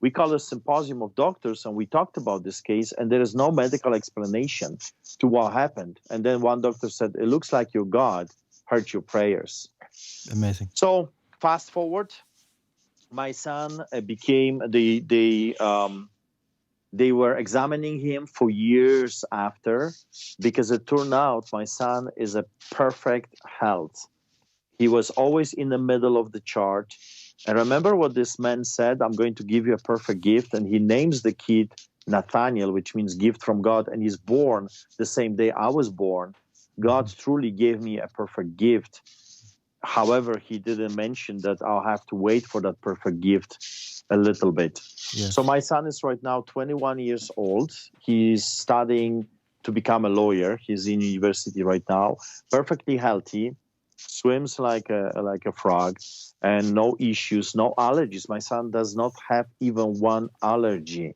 We called a symposium of doctors, and we talked about this case, and there is no medical explanation to what happened. And then one doctor said, it looks like your God heard your prayers. Amazing. So fast forward, my son became they were examining him for years after, because it turned out my son is a perfect health. He was always in the middle of the chart. And remember what this man said, I'm going to give you a perfect gift. And he names the kid Nathaniel, which means gift from God. And he's born the same day I was born. God truly gave me a perfect gift. However, he didn't mention that I'll have to wait for that perfect gift a little bit. Yes. So my son is right now 21 years old. He's studying to become a lawyer. He's in university right now, perfectly healthy. Swims like a frog, and no issues, no allergies. My son does not have even one allergy.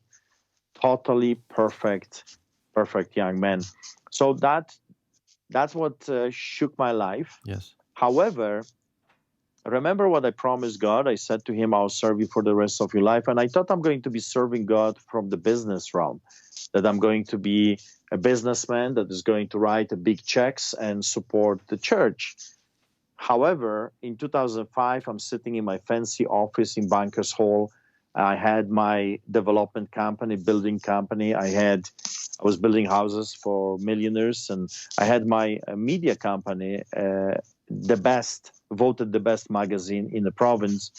Totally perfect young man. So that's what shook my life. Yes. However, remember what I promised God. I said to him, I'll serve you for the rest of your life. And I thought I'm going to be serving God from the business realm, that I'm going to be a businessman that is going to write big checks and support the church. However, in 2005, I'm sitting in my fancy office in Bankers Hall. I had my development company, building company. I was building houses for millionaires, and I had my media company, voted the best magazine in the province.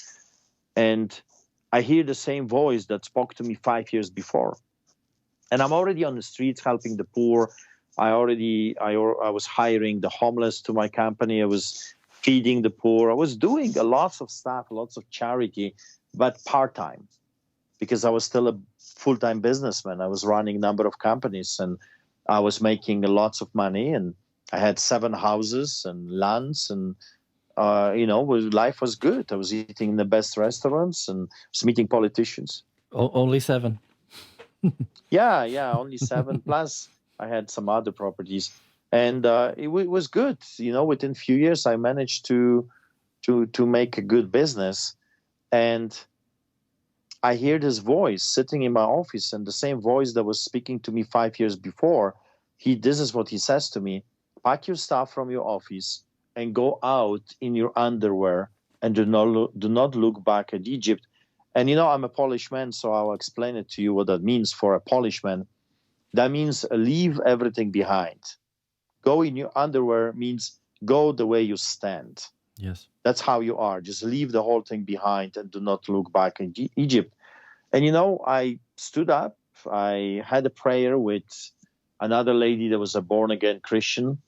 And I hear the same voice that spoke to me 5 years before. And I'm already on the streets helping the poor. I was hiring the homeless to my company. I was feeding the poor. I was doing lots of stuff, lots of charity, but part-time, because I was still a full-time businessman. I was running a number of companies, and I was making lots of money, and I had 7 houses and lands, and life was good. I was eating in the best restaurants and was meeting politicians. Only 7. Yeah, only 7. Plus, I had some other properties. And it was good. Within a few years, I managed to make a good business. And I hear this voice sitting in my office, and the same voice that was speaking to me 5 years before, this is what he says to me: pack your stuff from your office and go out in your underwear and do not look back at Egypt. And, I'm a Polish man, so I'll explain it to you what that means for a Polish man. That means leave everything behind. Go in your underwear means go the way you stand. Yes. That's how you are. Just leave the whole thing behind and do not look back in Egypt. And, I stood up. I had a prayer with another lady that was a born-again Christian.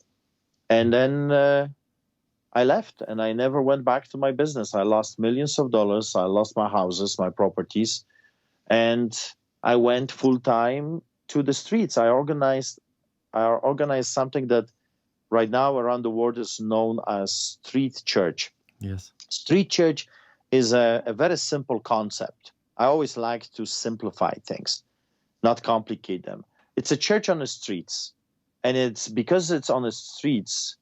And then I left, and I never went back to my business. I lost millions of dollars. I lost my houses, my properties. And I went full-time to the streets. I organized something that right now around the world is known as street church. Yes. Street church is a very simple concept. I always like to simplify things, not complicate them. It's a church on the streets. And it's because it's on the streets,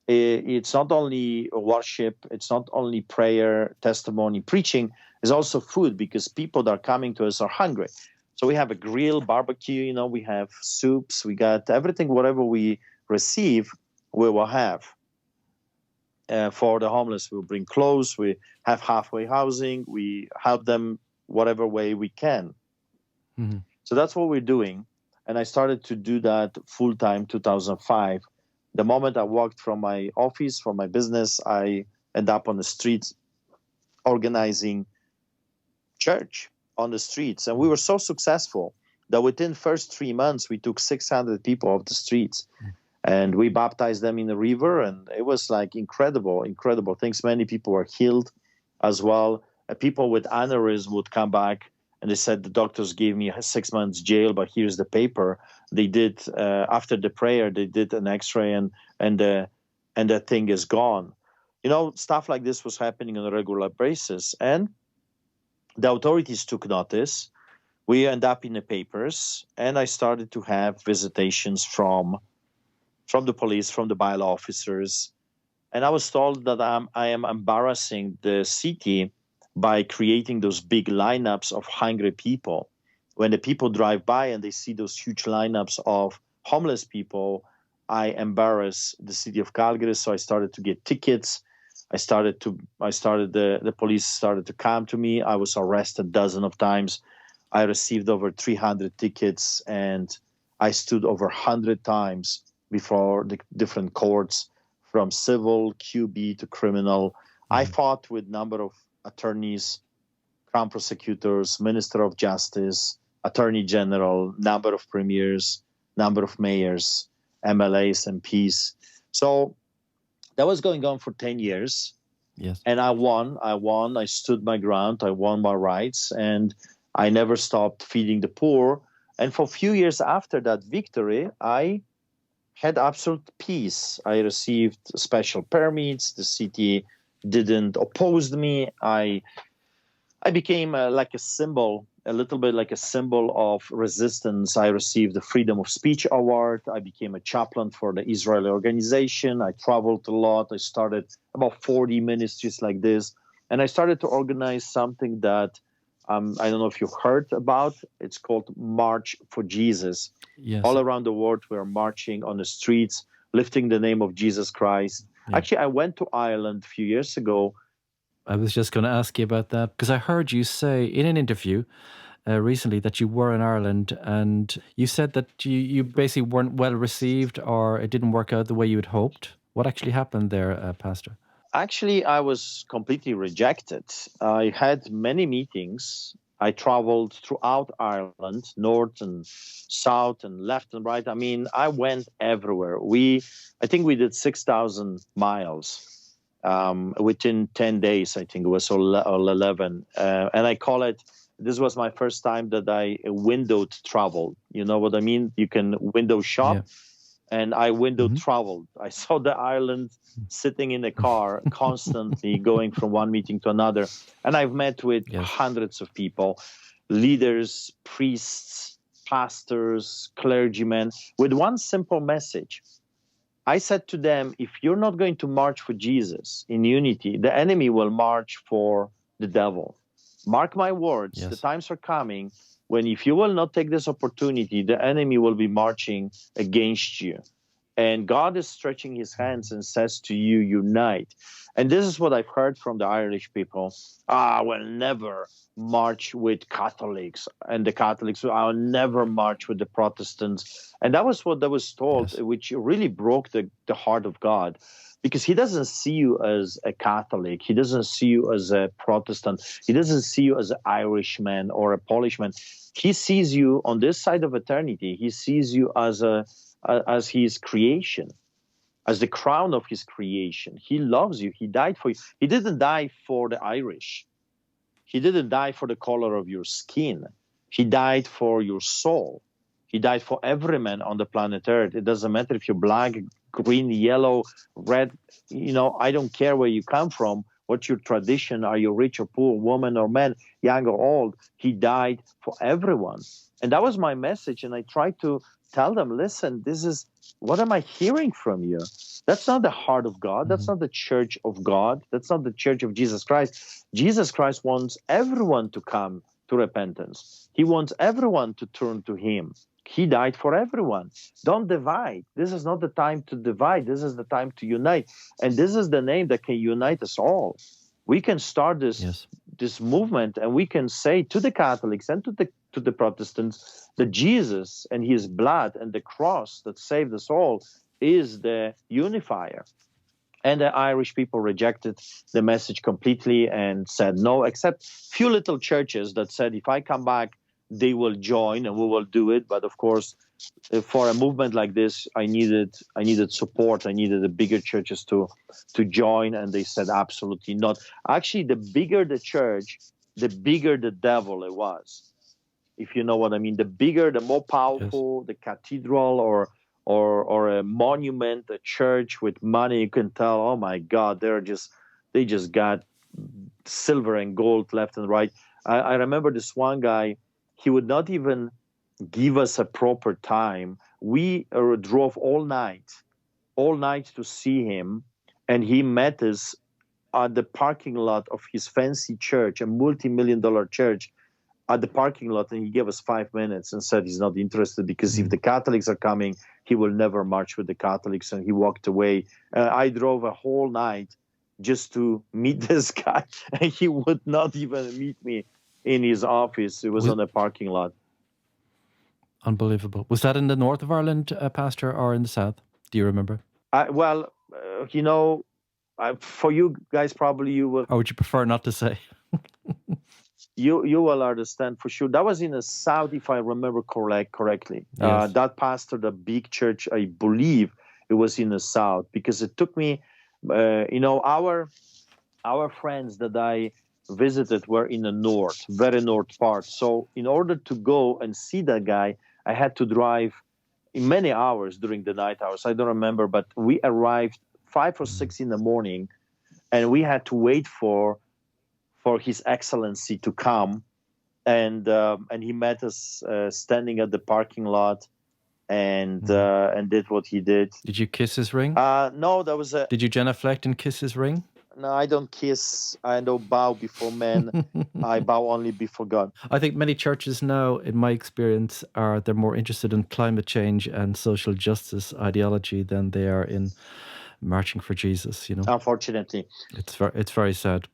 it's not only worship, it's not only prayer, testimony, preaching, it's also food, because people that are coming to us are hungry. So we have a grill, barbecue, we have soups, we got everything, whatever we receive, we will have. For the homeless, we'll bring clothes, we have halfway housing, we help them whatever way we can. Mm-hmm. So that's what we're doing. And I started to do that full-time 2005. The moment I walked from my office, from my business, I end up on the streets organizing church on the streets. And we were so successful that within first 3 months, we took 600 people off the streets. And we baptized them in the river. And it was like incredible things. Many people were healed as well. People with aneurysm would come back and they said the doctors gave me 6 months jail, but here's the paper. They did after the prayer, they did an X-ray, and the thing is gone. Stuff like this was happening on a regular basis, and the authorities took notice. We end up in the papers, and I started to have visitations from the police, from the bylaw officers, and I was told that I am embarrassing the city by creating those big lineups of hungry people. When the people drive by and they see those huge lineups of homeless people, I embarrass the city of Calgary. So I started to get tickets. The police started to come to me. I was arrested dozens of times. I received over 300 tickets, and I stood over 100 times before the different courts, from civil, QB to criminal. I fought with a number of attorneys, crown prosecutors, minister of justice, attorney general, number of premiers, number of mayors, MLAs, MPs. So that was going on for 10 years. Yes. And I won. I stood my ground. I won my rights, and I never stopped feeding the poor. And for a few years after that victory, I had absolute peace. I received special permits. The city didn't oppose me. I became like a symbol, a little bit like a symbol of resistance. I received the Freedom of Speech Award. I became a chaplain for the Israeli organization. I traveled a lot. I started about 40 ministries like this. And I started to organize something that I don't know if you heard about. It's called March for Jesus. Yes. All around the world, we are marching on the streets, lifting the name of Jesus Christ. Yeah. Actually, I went to Ireland a few years ago. I was just going to ask you about that, because I heard you say in an interview recently that you were in Ireland, and you said that you basically weren't well received, or it didn't work out the way you had hoped. What actually happened there, Pastor? Actually, I was completely rejected. I had many meetings. I traveled throughout Ireland, north and south and left and right. I mean, I went everywhere. I think we did 6,000 miles within 10 days, I think it was, or 11. And I call it, this was my first time that I windowed traveled. You know what I mean? You can window shop. Yeah. And I window traveled. I saw the island sitting in a car constantly going from one meeting to another. And I've met with hundreds of people, leaders, priests, pastors, clergymen, with one simple message. I said to them, if you're not going to march for Jesus in unity, the enemy will march for the devil. Mark my words, the times are coming when, if you will not take this opportunity, the enemy will be marching against you. And God is stretching his hands and says to you, unite. And this is what I've heard from the Irish people. We'll never march with Catholics. And the Catholics, I'll never march with the Protestants. And that was what I was told, which really broke the heart of God. Because he doesn't see you as a Catholic. He doesn't see you as a Protestant. He doesn't see you as an Irishman or a Polishman. He sees you on this side of eternity. He sees you as his creation, as the crown of his creation. He loves you. He died for you. He didn't die for the Irish. He didn't die for the color of your skin. He died for your soul. He died for every man on the planet Earth. It doesn't matter if you're black, green, yellow, red. I don't care where you come from. What's your tradition? Are you rich or poor, woman or man, young or old? He died for everyone. And that was my message. And I tried to tell them, listen, this is, what am I hearing from you? That's not the heart of God. That's not the church of God. That's not the church of Jesus Christ. Jesus Christ wants everyone to come to repentance. He wants everyone to turn to him. He died for everyone. Don't divide. This is not the time to divide. This is the time to unite. And this is the name that can unite us all. We can start this movement, and we can say to the Catholics and to the Protestants that Jesus and his blood and the cross that saved us all is the unifier. And the Irish people rejected the message completely and said no, except few little churches that said, if I come back, they will join and we will do it. But of course, for a movement like this, I needed support. I needed the bigger churches to join, and they said absolutely not. Actually, the bigger the church, the bigger the devil it was. if you know what I mean. The bigger, the more powerful the cathedral or a monument, a church with money, you can tell, oh my God, they just got silver and gold left and right. I remember this one guy, he would not even give us a proper time. We drove all night to see him, and he met us at the parking lot of his fancy church, a multi-million-dollar church, at the parking lot, and he gave us 5 minutes and said he's not interested because if the Catholics are coming, he will never march with the Catholics, and he walked away. I drove a whole night just to meet this guy, and he would not even meet me in his office. It was on a parking lot. Unbelievable. Was that in the north of Ireland, Pastor, or in the south? Do you remember? For you guys, probably you will. Or would you prefer not to say? You will understand for sure. That was in the south, if I remember correctly. Yes. That pastor, the big church, I believe it was in the south, because it took me, our friends that I visited were in the north, very north part. So in order to go and see that guy, I had to drive in many hours during the night hours. I don't remember, but we arrived 5 or 6 in the morning, and we had to wait for His Excellency to come, and he met us standing at the parking lot, and did what he did. Did you kiss his ring? No, that was Did you genuflect and kiss his ring? No, I don't kiss. I don't bow before men. I bow only before God. I think many churches now, in my experience, they're more interested in climate change and social justice ideology than they are in marching for Jesus. Unfortunately, it's very sad.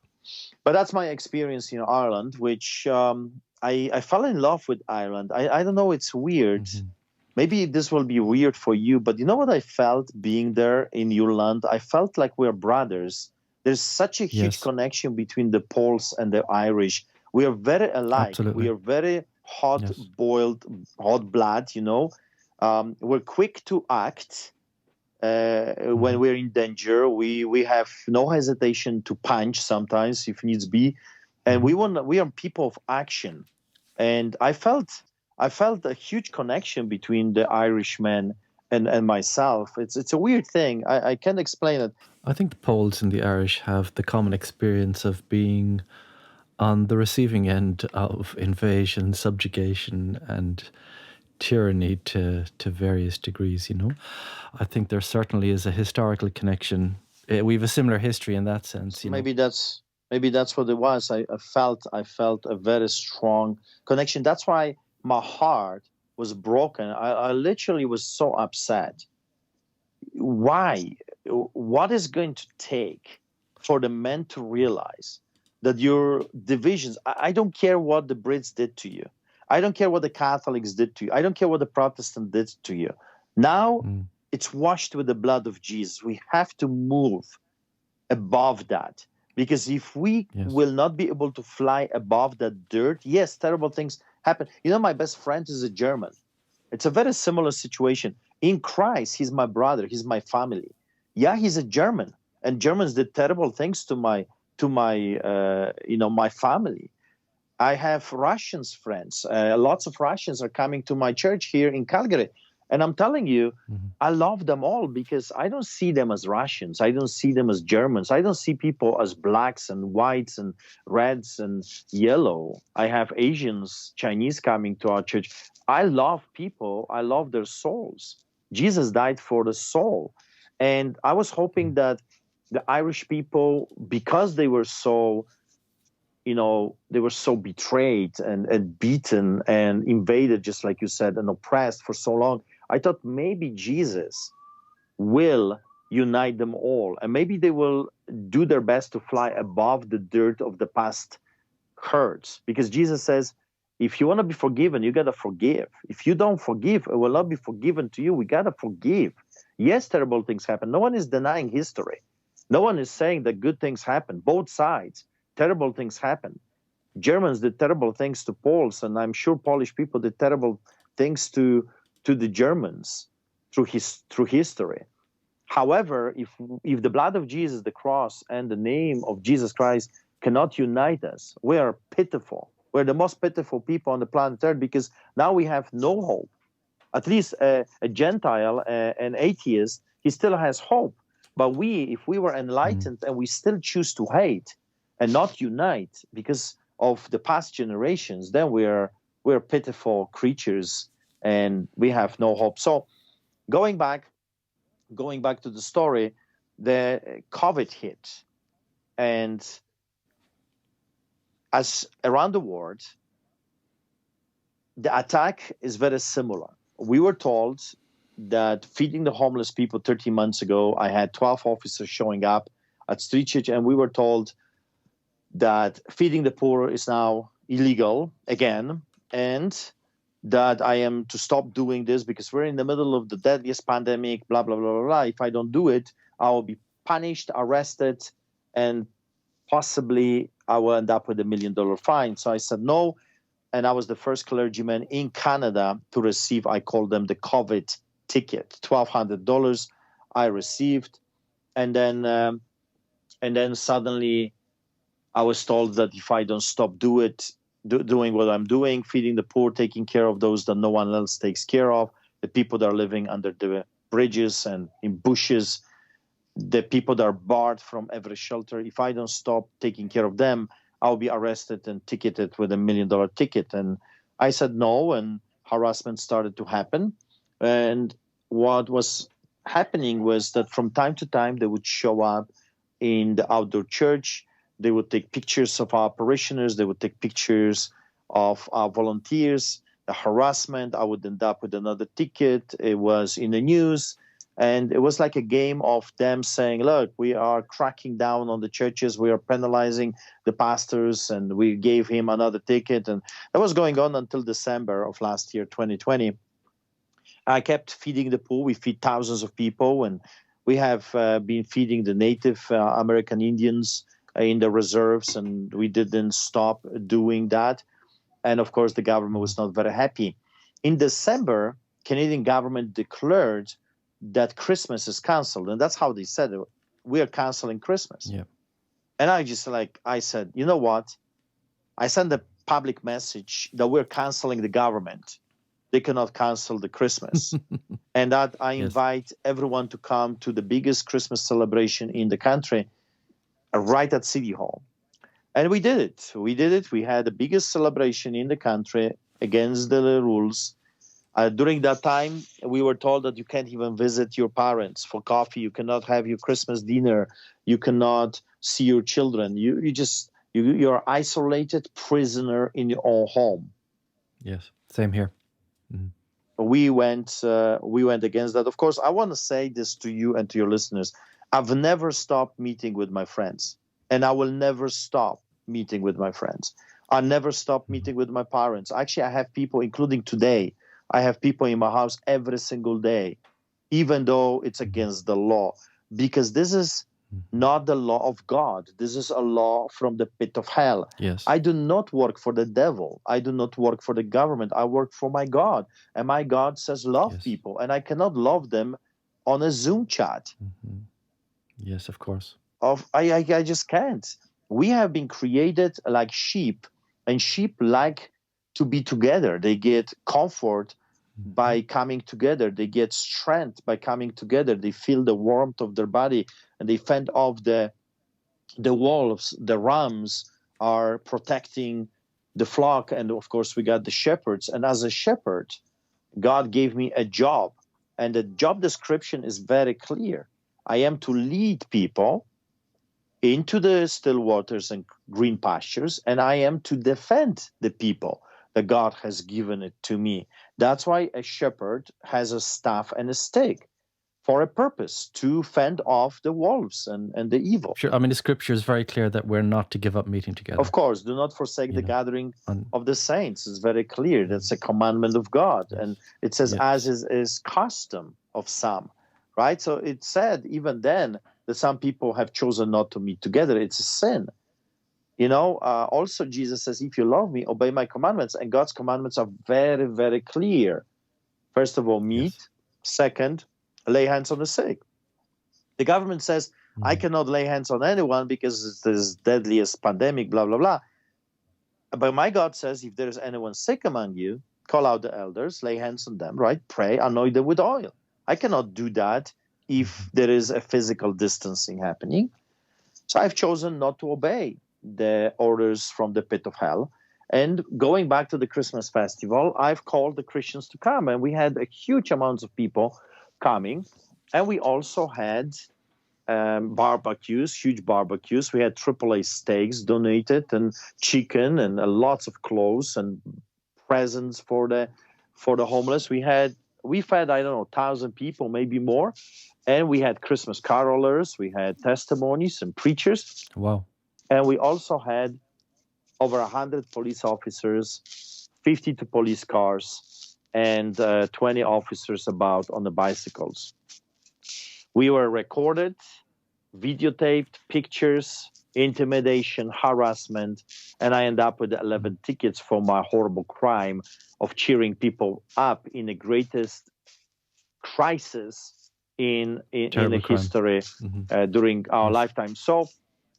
But that's my experience in Ireland, which I fell in love with Ireland. I don't know, it's weird. Mm-hmm. Maybe this will be weird for you, but you know what I felt being there in your land? I felt like we're brothers. There's such a huge connection between the Poles and the Irish. We are very alike. Absolutely. We are very hot-boiled, hot blood, We're quick to act. When we're in danger, we have no hesitation to punch sometimes if needs be, and we are people of action. And I felt a huge connection between the Irishman and myself. It's a weird thing. I can't explain it. I think the Poles and the Irish have the common experience of being on the receiving end of invasion, subjugation, and tyranny to various degrees. I think there certainly is a historical connection. We have a similar history in that sense. Maybe that's what it was. I felt a very strong connection. That's why my heart was broken. I literally was so upset. Why? What is going to take for the men to realize that your divisions? I don't care what the Brits did to you. I don't care what the Catholics did to you. I don't care what the Protestant did to you. Now it's washed with the blood of Jesus. We have to move above that, because if we will not be able to fly above that dirt, yes, terrible things happen. My best friend is a German. It's a very similar situation. In Christ, he's my brother. He's my family. Yeah, he's a German, and Germans did terrible things to my family. I have Russians friends. Lots of Russians are coming to my church here in Calgary. And I'm telling you, I love them all, because I don't see them as Russians. I don't see them as Germans. I don't see people as blacks and whites and reds and yellow. I have Asians, Chinese coming to our church. I love people. I love their souls. Jesus died for the soul. And I was hoping that the Irish people, because they were so betrayed and beaten and invaded, just like you said, and oppressed for so long, I thought maybe Jesus will unite them all, and maybe they will do their best to fly above the dirt of the past hurts. Because Jesus says, if you want to be forgiven, you got to forgive. If you don't forgive, it will not be forgiven to you. We got to forgive. Yes, terrible things happen. No one is denying history. No one is saying that good things happen. Both sides, terrible things happen. Germans did terrible things to Poles, and I'm sure Polish people did terrible things to the Germans through history. However, if the blood of Jesus, the cross, and the name of Jesus Christ cannot unite us, we are pitiful. We're the most pitiful people on the planet Earth because now we have no hope. At least a Gentile, an atheist, he still has hope. But if we were enlightened and we still choose to hate and not unite because of the past generations, then we're pitiful creatures and we have no hope. So going back to the story, the COVID hit, and as around the world, the attack is very similar. We were told that feeding the homeless people 13 months ago, I had 12 officers showing up at street church, and we were told that feeding the poor is now illegal again, and that I am to stop doing this because we're in the middle of the deadliest pandemic, blah, blah, blah, blah, blah. If I don't do it, I will be punished, arrested, and possibly I will end up with $1 million fine. So I said no. And I was the first clergyman in Canada to receive, I call them the COVID ticket, $1,200 I received. And then suddenly I was told that if I don't stop doing what I'm doing, feeding the poor, taking care of those that no one else takes care of, the people that are living under the bridges and in bushes, the people that are barred from every shelter, if I don't stop taking care of them, I'll be arrested and ticketed with $1 million ticket. And I said no, and harassment started to happen. And what was happening was that from time to time, they would show up in the outdoor church. They would take pictures of our parishioners. They would take pictures of our volunteers. The harassment, I would end up with another ticket. It was in the news. And it was like a game of them saying, look, we are cracking down on the churches. We are penalizing the pastors. And we gave him another ticket. And that was going on until December of last year, 2020. I kept feeding the poor. We feed thousands of people. And we have been feeding the Native American Indians in the reserves. And we didn't stop doing that. And of course, the government was not very happy. In December, Canadian government declared that Christmas is canceled. And that's how they said it. We are canceling Christmas. Yeah. And I said, you know what? I sent a public message that we're canceling the government. They cannot cancel the Christmas. And that I invite everyone to come to the biggest Christmas celebration in the country right at City Hall. And we did it. We had the biggest celebration in the country against the rules. During that time, we were told that you can't even visit your parents for coffee. You cannot have your Christmas dinner. You cannot see your children. You're isolated prisoner in your own home. Yes, same here. Mm-hmm. We went against that. Of course, I want to say this to you and to your listeners. I've never stopped meeting with my friends, and I will never stop meeting with my friends. I never stop meeting with my parents. Actually, I have people, including today, I have people in my house every single day, even though it's against the law, because this is not the law of God. This is a law from the pit of hell. Yes. I do not work for the devil. I do not work for the government. I work for my God. And my God says love people. And I cannot love them on a Zoom chat. Mm-hmm. Yes, of course. I just can't. We have been created like sheep, and sheep like to be together. They get comfort by coming together. They get strength by coming together. They feel the warmth of their body, and they fend off the wolves. The rams are protecting the flock, and of course we got the shepherds. And as a shepherd, God gave me a job, and the job description is very clear. I am to lead people into the still waters and green pastures, and I am to defend the people that God has given it to me. That's why a shepherd has a staff and a stick for a purpose, to fend off the wolves and the evil. Sure. I mean, the scripture is very clear that we're not to give up meeting together. Of course, do not forsake the gathering of the saints. It's very clear. That's a commandment of God. Yes. And it says, as is custom of some, right? So it said even then that some people have chosen not to meet together. It's a sin. Also Jesus says, if you love me, obey my commandments. And God's commandments are very, very clear. First of all, meet. Yes. Second, lay hands on the sick. The government says, I cannot lay hands on anyone because it's this deadliest pandemic, blah, blah, blah. But my God says, if there is anyone sick among you, call out the elders, lay hands on them, right? Pray, anoint them with oil. I cannot do that if there is a physical distancing happening. So I've chosen not to obey the orders from the pit of hell. And going back to the Christmas festival, I've called the Christians to come, and we had a huge amounts of people coming. And we also had barbecues, huge barbecues. We had AAA steaks donated, and chicken, and lots of clothes and presents for the homeless. We fed, I don't know, 1,000 people, maybe more, and we had Christmas carolers. We had testimonies and preachers. Wow. And we also had over 100 police officers, 52 police cars, and 20 officers about on the bicycles. We were recorded, videotaped, pictures, intimidation, harassment, and I end up with 11 tickets for my horrible crime of cheering people up in the greatest crisis in the history during our lifetime. So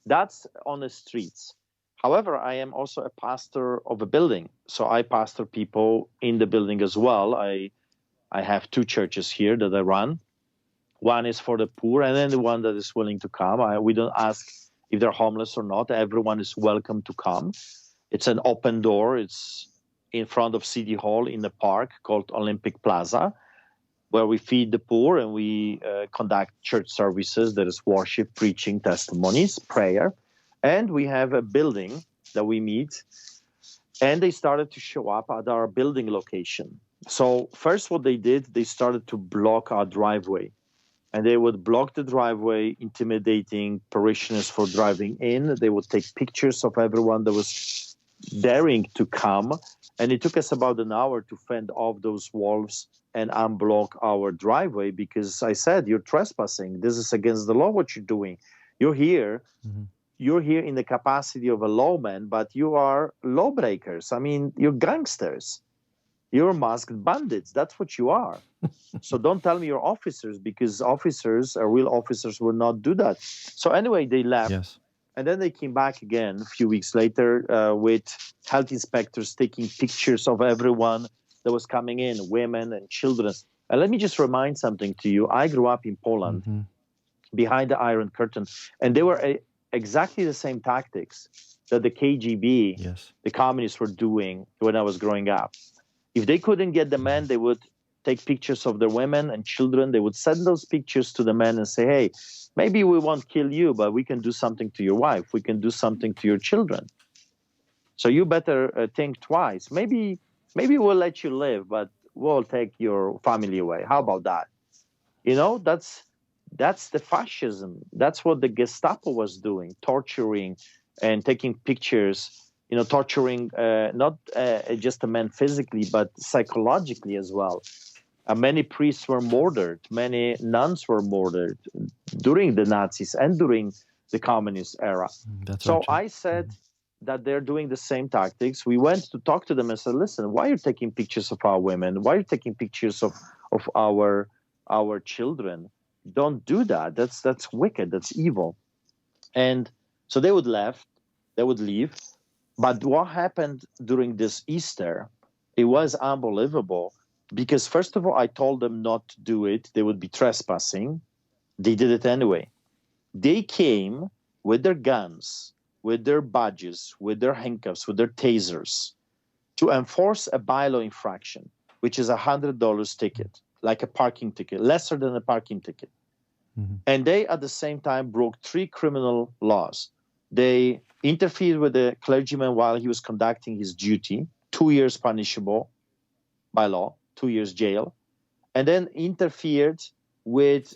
that's on the streets. However, I am also a pastor of a building, so I pastor people in the building as well. I have 2 churches here that I run. One is for the poor, and then the one that is willing to come. We don't ask if they're homeless or not. Everyone is welcome to come. It's an open door. It's in front of City Hall in the park called Olympic Plaza, where we feed the poor and we conduct church services. There is worship, preaching, testimonies, prayer. And we have a building that we meet. And they started to show up at our building location. So first what they did, they started to block our driveway. And they would block the driveway, intimidating parishioners for driving in. They would take pictures of everyone that was daring to come. And it took us about an hour to fend off those wolves and unblock our driveway, because I said, you're trespassing. This is against the law, what you're doing. You're here. You're here in the capacity of a lawman, but you are lawbreakers. I mean, you're gangsters. You're masked bandits. That's what you are. So don't tell me you're officers, because officers, real officers, will not do that. So anyway, they left. Yes. And then they came back again a few weeks later with health inspectors taking pictures of everyone that was coming in, women and children. And let me just remind something to you. I grew up in Poland, behind the Iron Curtain, and they were exactly the same tactics that the KGB, the communists, were doing when I was growing up. If they couldn't get the men, they would take pictures of their women and children. They would send those pictures to the men and say, hey, maybe we won't kill you, but we can do something to your wife. We can do something to your children. So you better think twice. Maybe we'll let you live, but we'll take your family away. How about that? You know, that's the fascism. That's what the Gestapo was doing, torturing and taking pictures, you know, torturing not just the men physically, but psychologically as well. Many priests were murdered. Many nuns were murdered during the Nazis and during the communist era. So I said that they're doing the same tactics. We went to talk to them and said, listen, why are you taking pictures of our women? Why are you taking pictures of our children? Don't do that. That's wicked. That's evil. And so they would leave. But what happened during this Easter, it was unbelievable. Because first of all, I told them not to do it. They would be trespassing. They did it anyway. They came with their guns, with their badges, with their handcuffs, with their tasers to enforce a bylaw infraction, which is $100 ticket, like a parking ticket, lesser than a parking ticket. And they, at the same time, broke 3 criminal laws. They interfered with the clergyman while he was conducting his duty, 2 years punishable by law. 2 years jail, and then interfered with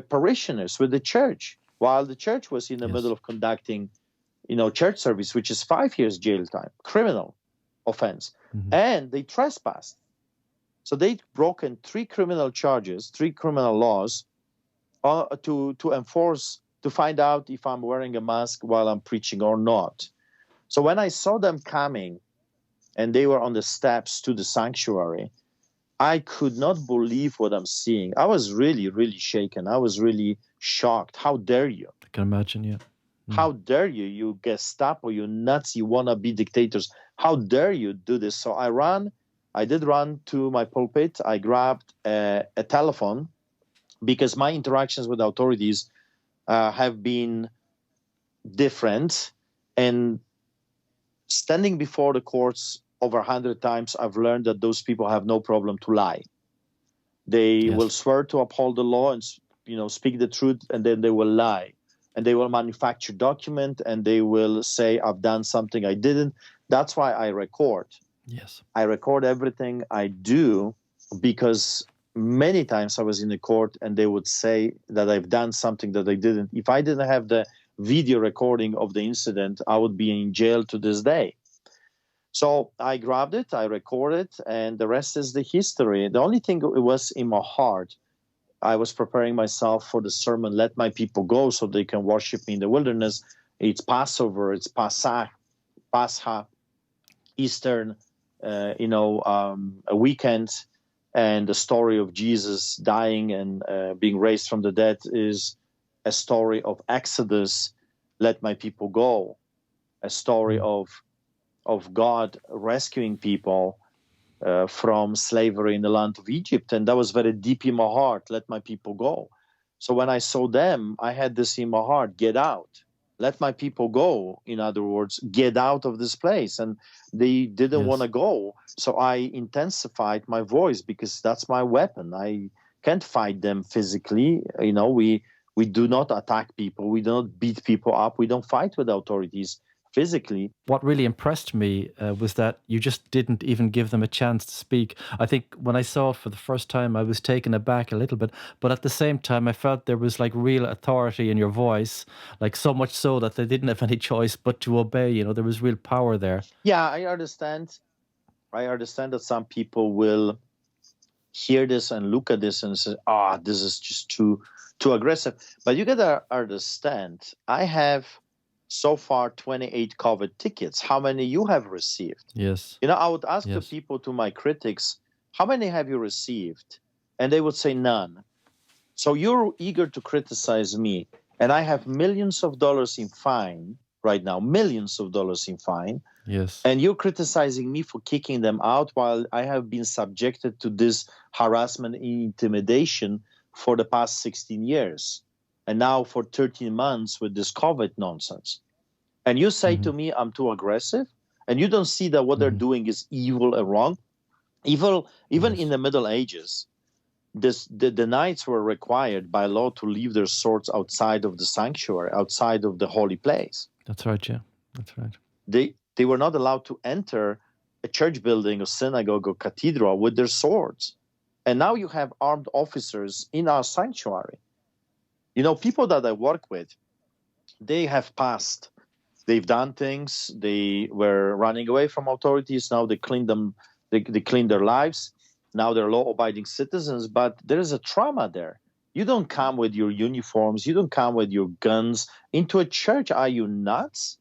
parishioners, with the church, while the church was in the middle of conducting, church service, which is 5 years jail time, criminal offense. And they trespassed. So they'd broken 3 criminal charges, 3 criminal laws to enforce, to find out if I'm wearing a mask while I'm preaching or not. So when I saw them coming and they were on the steps to the sanctuary, I could not believe what I'm seeing. I was really, really shaken. I was really shocked. How dare you? I can imagine, yeah. How dare you, you Gestapo, you Nazi wannabe dictators? How dare you do this? So I did run to my pulpit. I grabbed a telephone because my interactions with authorities have been different. And standing before the courts over 100 times, I've learned that those people have no problem to lie. They will swear to uphold the law and speak the truth, and then they will lie. And they will manufacture document, and they will say, I've done something I didn't. That's why I record. Yes. I record everything I do, because many times I was in the court and they would say that I've done something that I didn't. If I didn't have the video recording of the incident, I would be in jail to this day. So I grabbed it, I recorded, and the rest is the history. The only thing it was in my heart, I was preparing myself for the sermon, Let My People Go, so they can worship me in the wilderness. It's Passover, it's Pascha, Eastern, a weekend, and the story of Jesus dying and being raised from the dead is a story of Exodus, Let My People Go, a story of God rescuing people from slavery in the land of Egypt. And that was very deep in my heart, let my people go. So when I saw them, I had this in my heart, get out. Let my people go. In other words, get out of this place. And they didn't want to go. So I intensified my voice, because that's my weapon. I can't fight them physically. We do not attack people. We do not beat people up. We don't fight with authorities physically. What really impressed me was that you just didn't even give them a chance to speak. I think when I saw it for the first time, I was taken aback a little bit, but at the same time, I felt there was like real authority in your voice, like so much so that they didn't have any choice but to obey. There was real power there. Yeah, I understand. I understand that some people will hear this and look at this and say, this is just too aggressive. But you got to understand, I have so far 28 COVID tickets. How many you have received? Yes. I would ask the people, to my critics, how many have you received? And they would say none. So you're eager to criticize me. And I have millions of dollars in fine right now, millions of dollars in fine. Yes. And you're criticizing me for kicking them out, while I have been subjected to this harassment and intimidation for the past 16 years. And now for 13 months with this COVID nonsense. And you say to me, I'm too aggressive, and you don't see that what they're doing is evil and wrong. Evil, even in the Middle Ages, the knights were required by law to leave their swords outside of the sanctuary, outside of the holy place. That's right, yeah. That's right. They were not allowed to enter a church building or synagogue or cathedral with their swords. And now you have armed officers in our sanctuary. People that I work with, they have passed. They've done things. They were running away from authorities. Now they clean them. They clean their lives. Now they're law-abiding citizens. But there is a trauma there. You don't come with your uniforms. You don't come with your guns into a church. Are you nuts?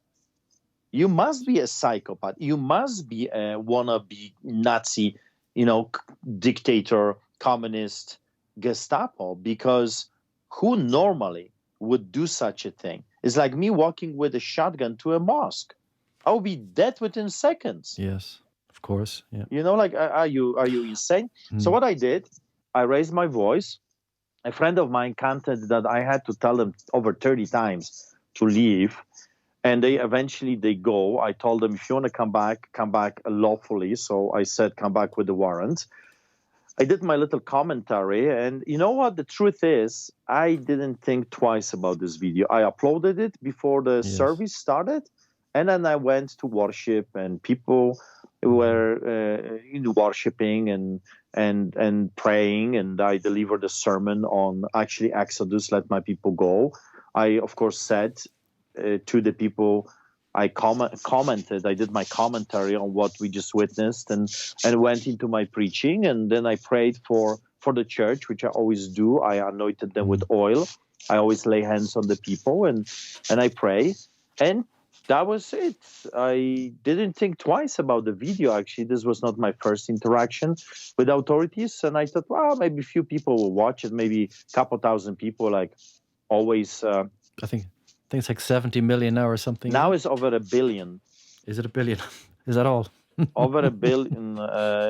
You must be a psychopath. You must be a wannabe Nazi, dictator, communist, Gestapo, because who normally would do such a thing? It's like me walking with a shotgun to a mosque. I will be dead within seconds. Yes, of course. Yeah. Are you insane? So what I did, I raised my voice. A friend of mine counted that I had to tell them over 30 times to leave. And they eventually go. I told them, if you want to come back lawfully. So I said, come back with the warrant. I did my little commentary, and you know what? The truth is, I didn't think twice about this video. I uploaded it before the service started, and then I went to worship, and people were worshiping and praying, and I delivered a sermon on actually Exodus, Let My People Go. I, of course, said to the people, I commented, I did my commentary on what we just witnessed, and went into my preaching, and then I prayed for the church, which I always do. I anointed them with oil. I always lay hands on the people, and I pray, and that was it. I didn't think twice about the video. Actually, this was not my first interaction with authorities, and I thought, well, maybe a few people will watch it, maybe a couple thousand people, like always. I think think it's like 70 million now or something. Now it's over 1 billion. Is it 1 billion? Is that all? Over 1 billion.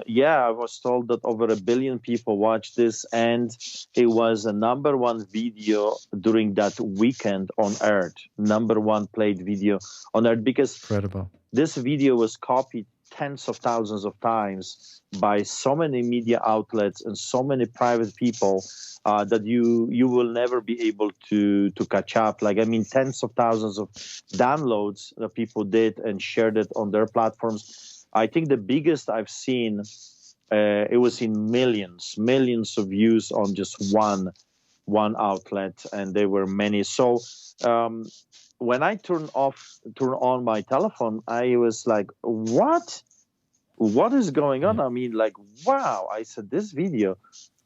Yeah, I was told that over 1 billion people watched this, and it was a #1 video during that weekend on Earth. #1 played video on Earth, because Incredible. this video was copied tens of thousands of times by so many media outlets and so many private people that you will never be able to catch up. Like, I mean, tens of thousands of downloads that people did and shared it on their platforms. I think the biggest I've seen, it was in millions of views on just one outlet, and there were many. So when I turn on my telephone, I was like, what is going on? I mean, like, wow. I said, this video,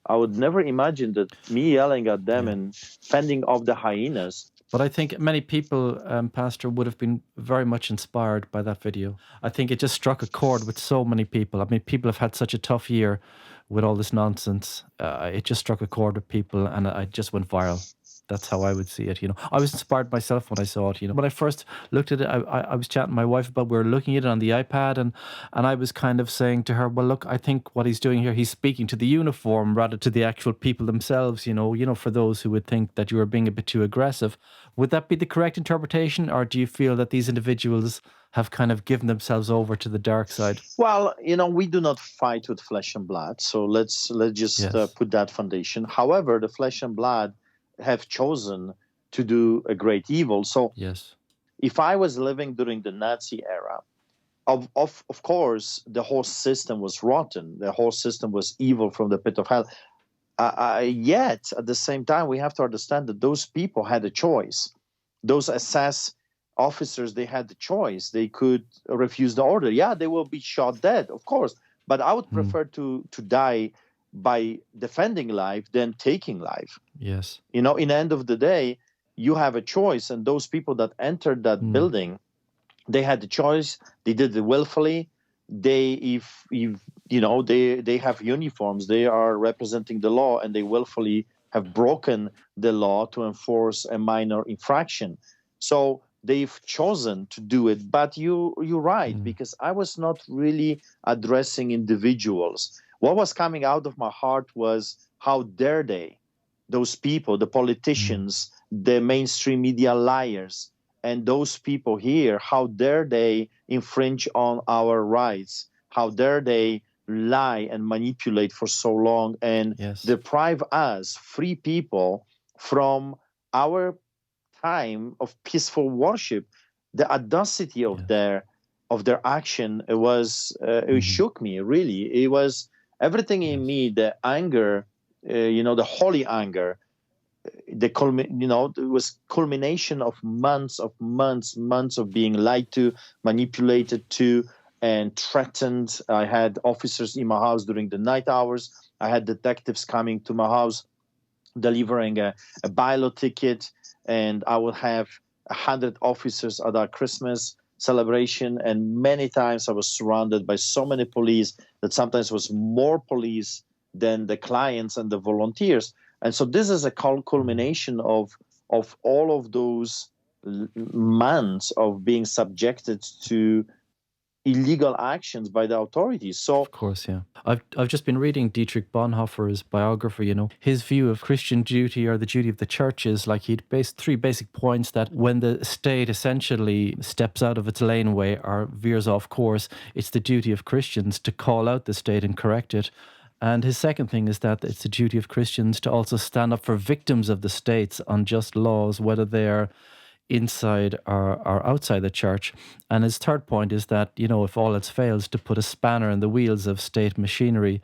I would never imagine that me yelling at them and fending off the hyenas. But I think many people, Pastor, would have been very much inspired by that video. I think it just struck a chord with so many people. I mean, people have had such a tough year with all this nonsense. It just struck a chord with people, and it just went viral. That's how I would see it. I was inspired myself when I saw it. When I first looked at it, I was chatting to my wife about, we were looking at it on the iPad, and I was kind of saying to her, well, look, I think what he's doing here, he's speaking to the uniform rather to the actual people themselves. For those who would think that you were being a bit too aggressive. Would that be the correct interpretation, or do you feel that these individuals have kind of given themselves over to the dark side? Well, we do not fight with flesh and blood, so let's just put that foundation. However, the flesh and blood have chosen to do a great evil. So yes, if I was living during the Nazi era, of course, the whole system was rotten. The whole system was evil from the pit of hell. Yet, at the same time, we have to understand that those people had a choice. Those SS officers, they had the choice. They could refuse the order. Yeah, they will be shot dead, of course. But I would prefer to die by defending life than taking life. Yes. In the end of the day, you have a choice. And those people that entered that building, they had the choice. They did it willfully. They have uniforms. They are representing the law, and they willfully have broken the law to enforce a minor infraction. So they've chosen to do it. But you're right, because I was not really addressing individuals. What was coming out of my heart was, how dare they, those people, the politicians, the mainstream media liars, and those people here, how dare they infringe on our rights? How dare they lie and manipulate for so long and deprive us, free people, from our time of peaceful worship? The audacity of their action, it shook me, really. It was everything in me, the anger, the holy anger, it was culmination of months of being lied to, manipulated to, and threatened. I had officers in my house during the night hours. I had detectives coming to my house, delivering a BILO ticket, and I would have 100 officers at our Christmas celebration. And many times I was surrounded by so many police that sometimes was more police than the clients and the volunteers. And so this is a culmination of all of those months of being subjected to illegal actions by the authorities. So, of course, yeah. I've just been reading Dietrich Bonhoeffer's biography. His view of Christian duty, or the duty of the church, is like he'd based 3 basic points: that when the state essentially steps out of its laneway or veers off course, it's the duty of Christians to call out the state and correct it. And his second thing is that it's the duty of Christians to also stand up for victims of the state's unjust laws, whether they're inside or outside the church. And his third point is that, if all else fails, to put a spanner in the wheels of state machinery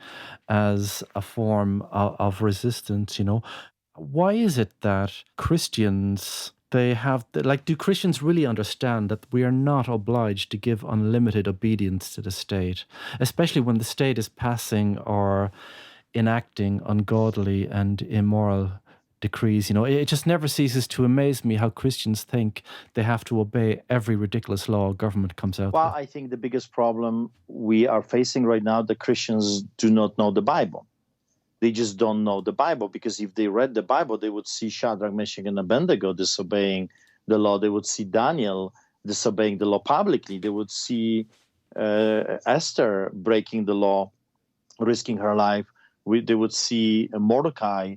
as a form of resistance. Why is it that Christians, do Christians really understand that we are not obliged to give unlimited obedience to the state, especially when the state is passing or enacting ungodly and immoral decrees? It just never ceases to amaze me how Christians think they have to obey every ridiculous law government comes out Well, with. I think the biggest problem we are facing right now, the Christians do not know the Bible. They just don't know the Bible, because if they read the Bible, they would see Shadrach, Meshach, and Abednego disobeying the law. They would see Daniel disobeying the law publicly. They would see Esther breaking the law, risking her life. They would see Mordecai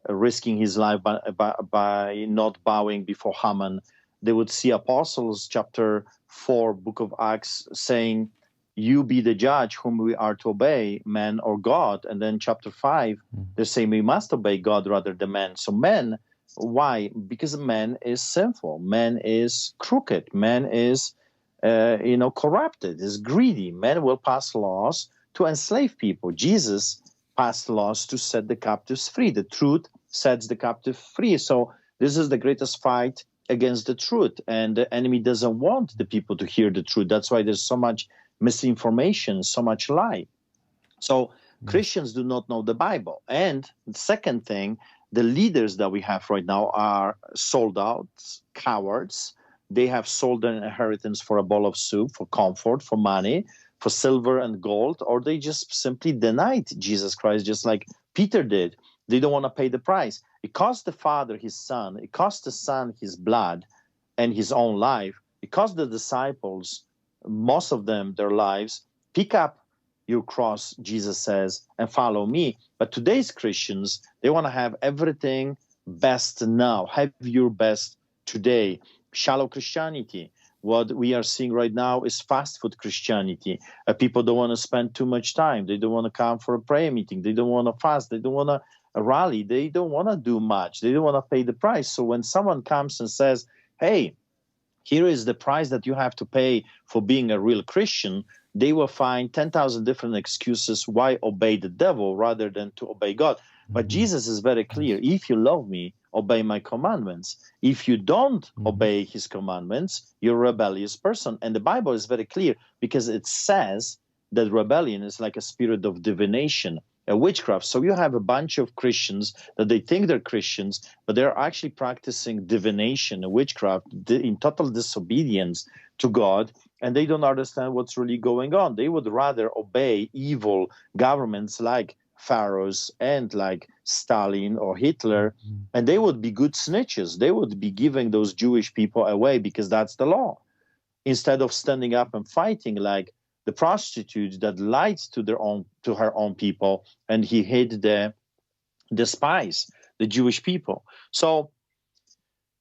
risking his life by not bowing before Haman. They would see Apostles, chapter 4, book of Acts, saying, you be the judge whom we are to obey, man or God. And then chapter 5, they're saying we must obey God rather than man. So man, why? Because man is sinful. Man is crooked. Man is, corrupted, is greedy. Man will pass laws to enslave people. Jesus passed laws to set the captives free. The truth sets the captive free. So this is the greatest fight against the truth. And the enemy doesn't want the people to hear the truth. That's why there's so much misinformation, so much lie. So Christians do not know the Bible. And the second thing, the leaders that we have right now are sold out, cowards. They have sold their inheritance for a bowl of soup, for comfort, for money, for silver and gold, or they just simply denied Jesus Christ, just like Peter did. They don't want to pay the price. It cost the Father his Son. It cost the Son his blood and his own life. It cost the disciples, most of them, their lives. Pick up your cross, Jesus says, and follow me. But today's Christians, they want to have everything best now. Have your best today. Shallow Christianity. What we are seeing right now is fast food Christianity. People don't want to spend too much time. They don't want to come for a prayer meeting. They don't want to fast. They don't want to rally. They don't want to do much. They don't want to pay the price. So when someone comes and says, hey, here is the price that you have to pay for being a real Christian, they will find 10,000 different excuses why obey the devil rather than to obey God. But Jesus is very clear. If you love me, obey my commandments. If you don't obey his commandments, you're a rebellious person. And the Bible is very clear because it says that rebellion is like a spirit of divination, a witchcraft. So you have a bunch of Christians that they think they're Christians, but they're actually practicing divination, a witchcraft, in total disobedience to God, and they don't understand what's really going on. They would rather obey evil governments like pharaohs and like Stalin or Hitler, and they would be good snitches. They would be giving those Jewish people away because that's the law, instead of standing up and fighting like the prostitute that lied to her own people, and he hid the spies, the Jewish people. So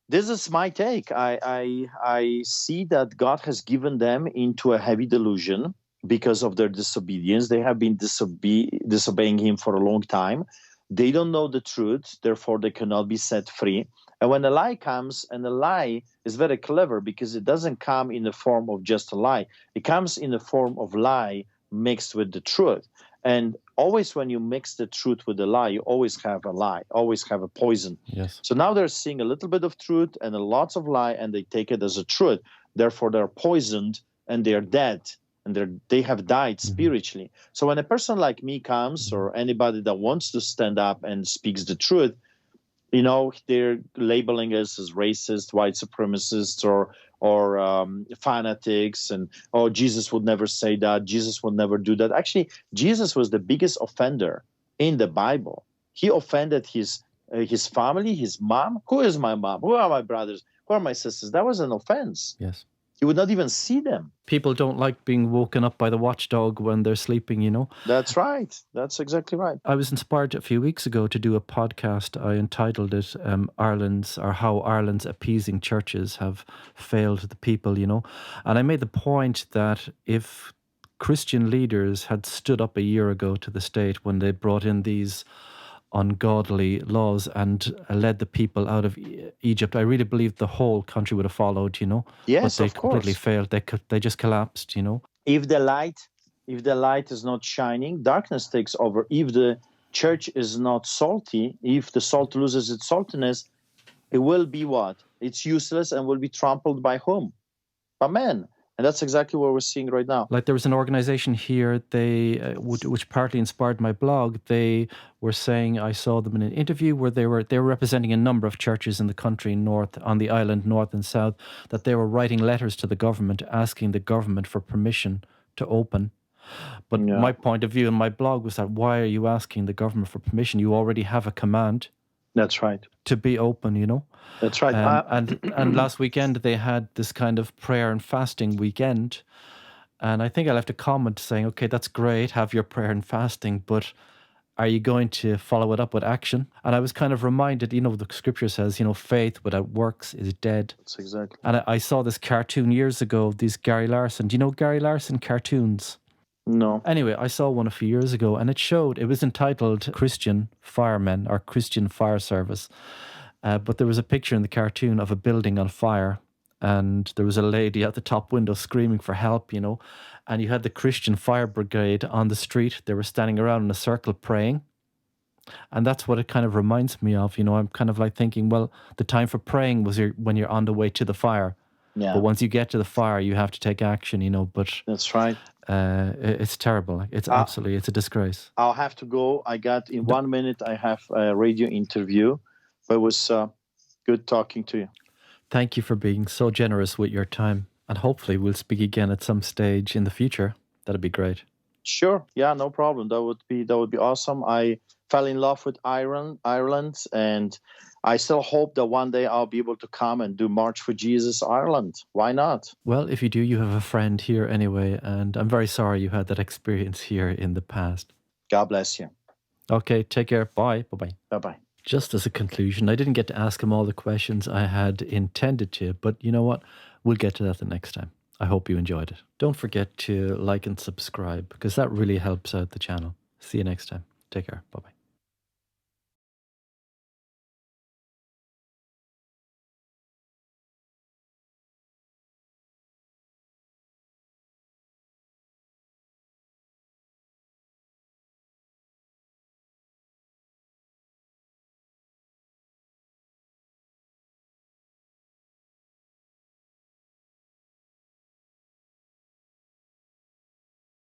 this is my take. I see that God has given them into a heavy delusion because of their disobedience. They have been disobeying him for a long time. They don't know the truth, therefore they cannot be set free. And when a lie comes, and a lie is very clever because it doesn't come in the form of just a lie. It comes in the form of lie mixed with the truth. And always when you mix the truth with the lie, you always have a lie, always have a poison. Yes. So now they're seeing a little bit of truth and a lots of lie, and they take it as a truth. Therefore, they're poisoned and they're dead. And they have died spiritually. So when a person like me comes, or anybody that wants to stand up and speaks the truth, they're labeling us as racist, white supremacists, or fanatics, and Jesus would never say that. Jesus would never do that. Actually, Jesus was the biggest offender in the Bible. He offended his family, his mom. Who is my mom? Who are my brothers? Who are my sisters? That was an offense. Yes. He would not even see them. People don't like being woken up by the watchdog when they're sleeping, That's right. That's exactly right. I was inspired a few weeks ago to do a podcast. I entitled it How Ireland's Appeasing Churches Have Failed the People, And I made the point that if Christian leaders had stood up a year ago to the state when they brought in these ungodly laws and led the people out of Egypt, I really believe the whole country would have followed, Yes, but they of course. completely failed. They just collapsed, If the light is not shining, darkness takes over. If the church is not salty, if the salt loses its saltiness, it will be what? It's useless and will be trampled by whom? By men. And that's exactly what we're seeing right now. Like there was an organization here, which partly inspired my blog. They were saying, I saw them in an interview where they were representing a number of churches in the country, on the island, north and south, that they were writing letters to the government, asking the government for permission to open. But my point of view in my blog was that, why are you asking the government for permission? You already have a command. That's right. to be open, you know. That's right. And last weekend they had this kind of prayer and fasting weekend, and I think I left a comment saying, "Okay, that's great, have your prayer and fasting, but are you going to follow it up with action?" And I was kind of reminded, you know, the scripture says, you know, faith without works is dead. That's exactly. And I saw this cartoon years ago, these Gary Larson. Do you know Gary Larson cartoons? No. Anyway, I saw one a few years ago, and it was entitled Christian Firemen or Christian Fire Service. But there was a picture in the cartoon of a building on fire, and there was a lady at the top window screaming for help, you know. And you had the Christian Fire Brigade on the street. They were standing around in a circle praying. And that's what it kind of reminds me of. You know, I'm kind of like thinking, well, the time for praying was when you're on the way to the fire. Yeah. But once you get to the fire, you have to take action, you know. But That's right. it's terrible. Like, it's absolutely, it's a disgrace. I'll have to go. I got in 1 minute. I have a radio interview, but it was good talking to you. Thank you for being so generous with your time, and hopefully we'll speak again at some stage in the future. That'd be great. Sure. Yeah, no problem. That would be awesome. I fell in love with Ireland, and I still hope that one day I'll be able to come and do March for Jesus Ireland. Why not? Well, if you do, you have a friend here anyway, and I'm very sorry you had that experience here in the past. God bless you. Okay, take care. Bye. Bye-bye. Bye-bye. Just as a conclusion, I didn't get to ask him all the questions I had intended to, but you know what? We'll get to that the next time. I hope you enjoyed it. Don't forget to like and subscribe, because that really helps out the channel. See you next time. Take care. Bye-bye.